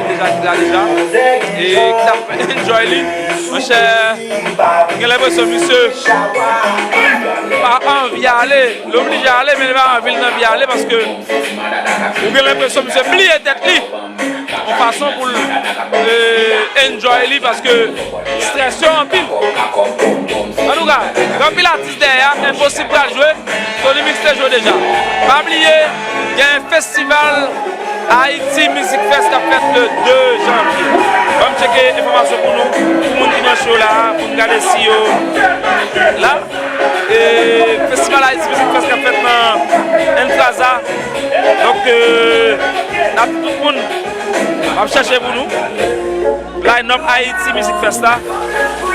dire déjà, et qui t'a enjoy lui. Mon cher, j'ai l'impression, monsieur, pas envie d'aller, l'oblige à aller, mais il va envie d'y aller parce que j'ai l'impression, monsieur, plier tête lui, en façon pour enjoy lui parce que stress en pile. En tout cas, quand il artiste derrière, impossible de jouer, Tony Mix te joue déjà. Pas oublier, il y a un festival Haïti Music Fest qui a fait le 2 janvier. On va checker l'information pour nous, pour le monde qui est là, pour nous regarder si là. Et le festival Haïti Music Fest qui a fait dans Entraza. Donc, tout le monde va chercher pour nous. Line-up Haïti Music Fest là. Pour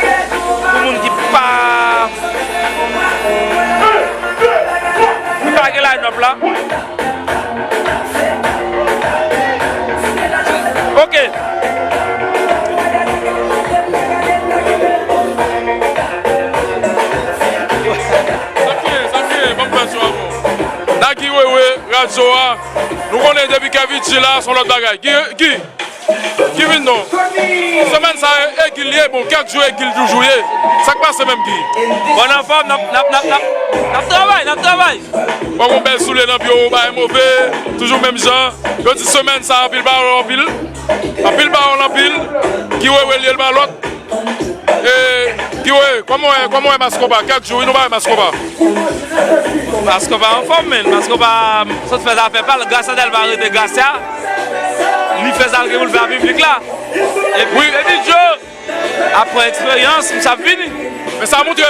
le monde qui pas. Pas de line-up là. Ok. Naki Wewe, Radio, nous connaissons depuis Kevin David là, son l'autre bagaille. Qui vient non? Semaine ça est qu'il y est bon, quelques jours et qu'il toujours y est. Ça passe même qui? Bon enfant, n'a travail. Bon, on belle sous les nappes, bah mauvais, toujours même genre. Quand une semaine ça a pile baron en pile. A pile baron en pile. Qui ouais lié le ballot. Et qui ouais, comment est Mascoba? Quelques jours, il nous va Mascoba. Mascoba en forme, Mascoba, ça te fait affaire pas, le Garcia del Barre de Garcia. Il fait ça que vous le faites à public là. Et puis, il dit, après expérience, ça finit. Mais ça montre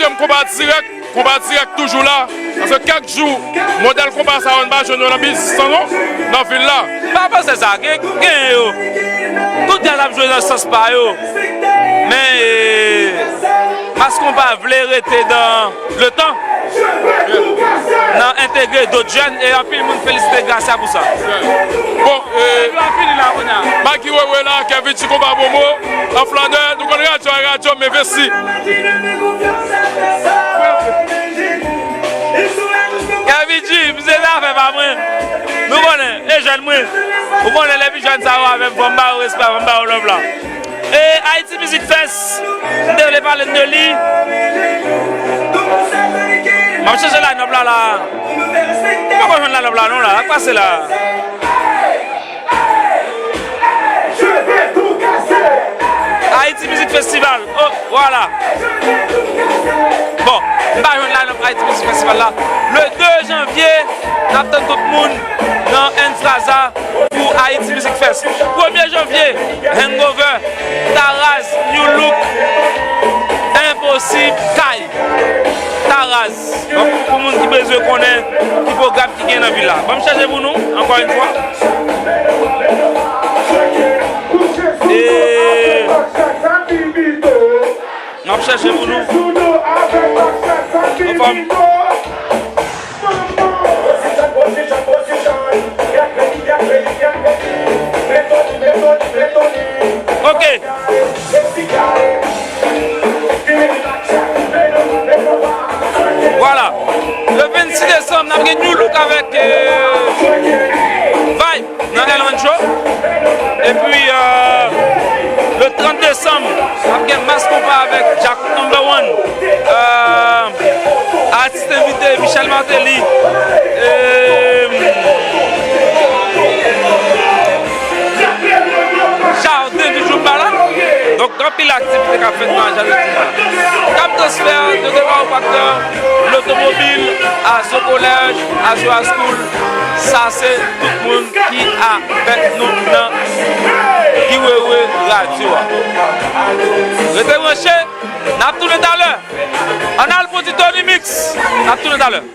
un combat direct toujours là. Parce que 4 jours, modèle combat ça on va jouer dans la business, non? Dans la ville là. Pas c'est ça, tout le monde a joué dans ce sens pas. Mais parce qu'on va vouloir rester dans le temps, intégrer d'autres jeunes et en plus, le monde félicite grâce à pour ça. Bon, Maki Wewe là, qui a vu du combat Bomo, en flaneur, nous connaissons radio, mais merci. Kaviji, vous êtes là, pas moi. Nous connaissons, les jeunes, vous connaissez les jeunes, ça va avec Bomba ou respect, Bomba ou love là. Et Haïti Music Fest, vous devez parler de lui. Je vais chercher la noble là. Pourquoi je vais la noble là? Non, là, quoi c'est là? Haïti Music Festival. Oh, voilà. Bon, je vais la Haïti Music Festival là. Le 2 janvier, nous attendons tout le monde dans Entraza pour Haïti Music Fest. 1er janvier, Hangover, Taraz, New Look, Impossible, Kai. Taraz. Donc, pour le monde qui a besoin de connaître, qui programme qui est dans la ville là. Bon, je cherche pour nous, encore une fois. Et. On va chercher pour nous. Ok. Voilà. Le 26 décembre, on a un New Look avec Vibe dans Elman Show. Et puis le 30 décembre, on a un Mascopa avec Jack No. 1. Artiste invité Michel Martelly. Jardin du jour là. Donc, quand il l'activité qu'a fait dans la Cap Transfert, de départ au facteur, l'automobile, à ce collège, à ce school, ça c'est tout le monde qui a avec nous dans Kiwewe Radio. Restez branchés, on a tourné tout à l'heure. On a le petit Tony Mix, on a tourné tout à l'heure.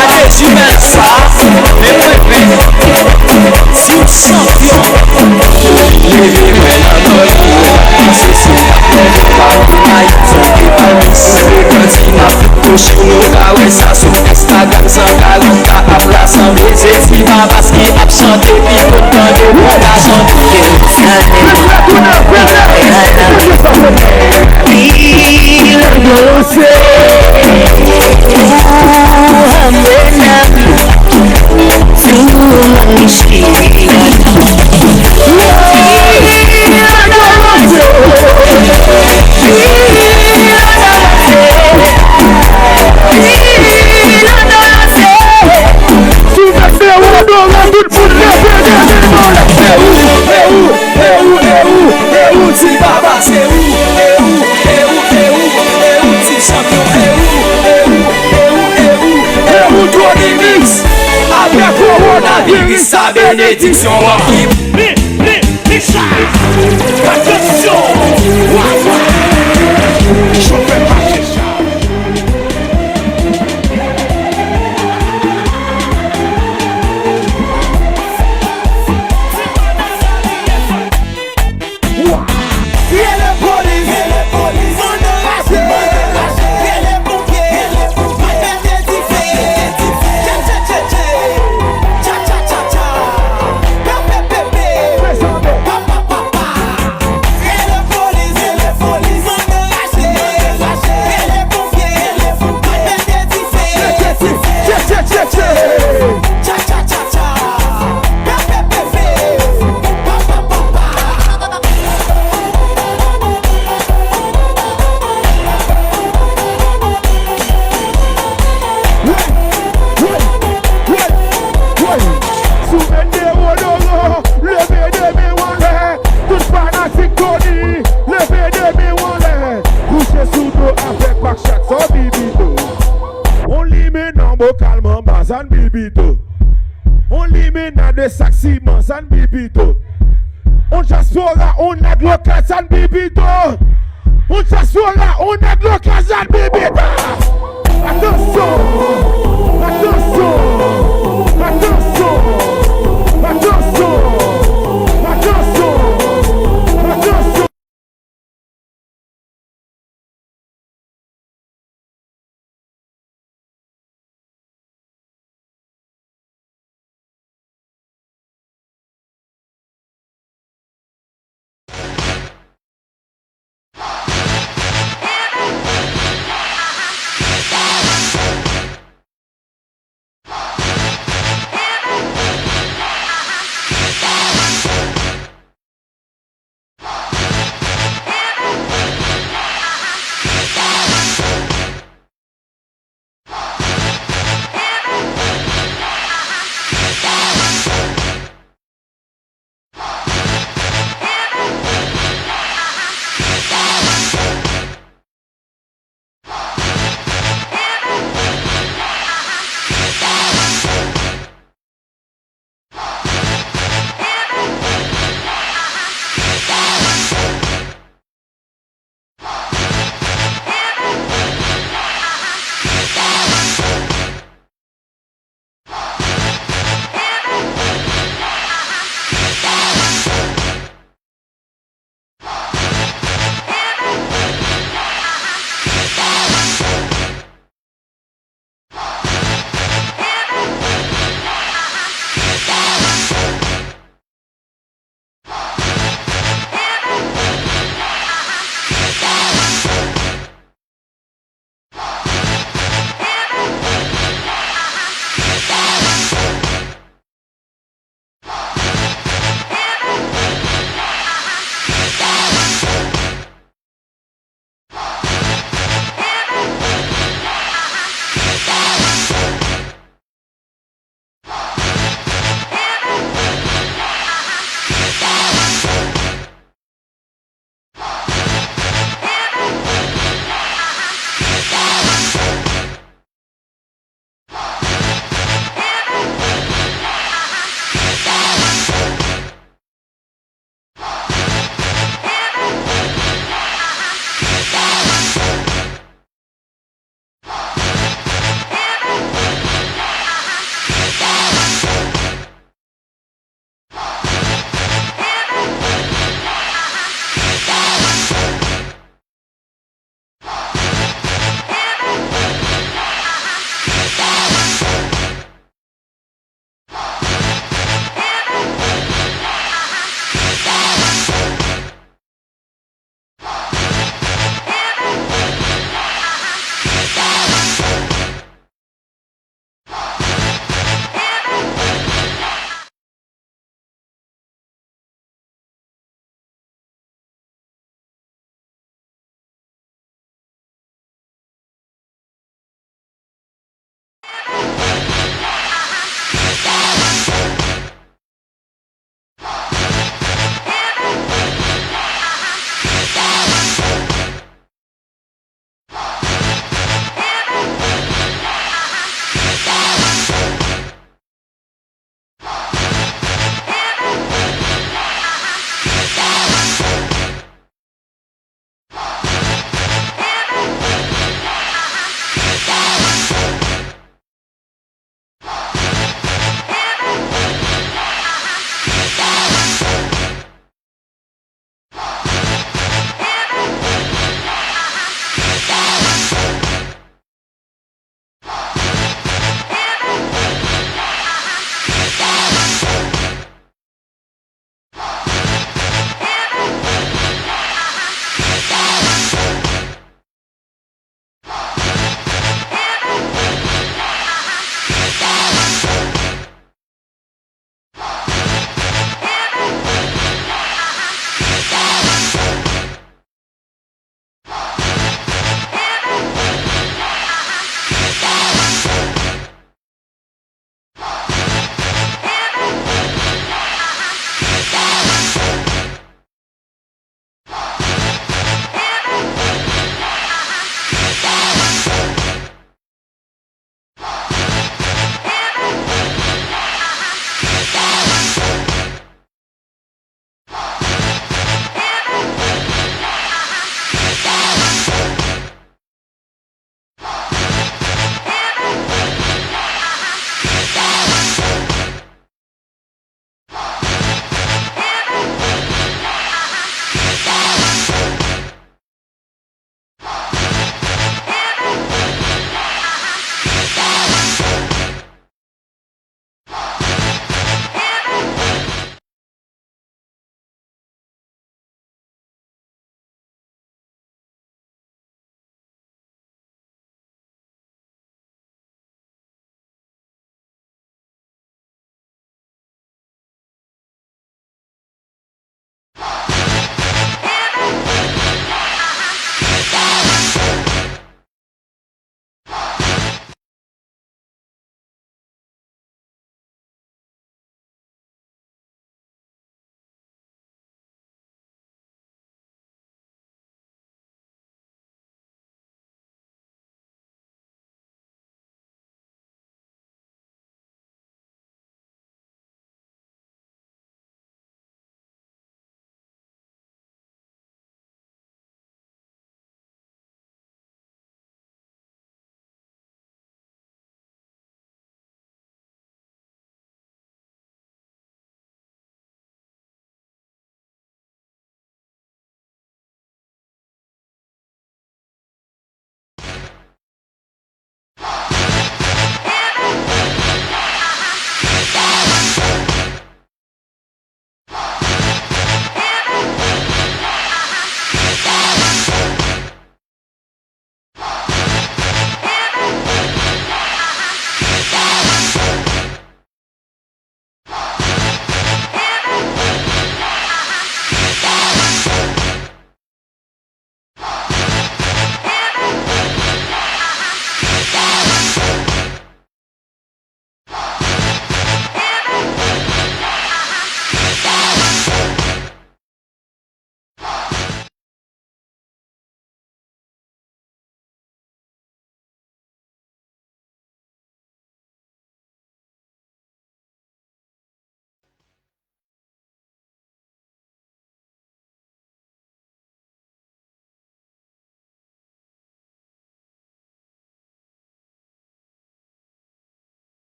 Allez, tu mets ça, mais si champion, les la fait ça sur Instagram sans 40 à rassembler. C'est si babas qui a chanté, puis pourtant de moi d'argent. Sa bénédiction attention. Je fais marcher ça. On limite dans des sacs ciment, ça ne bibito. On chasse là, on a de l'occasion, ça ne bibito. On chasse là, on a de l'occasion, ça ne bibito. Attention.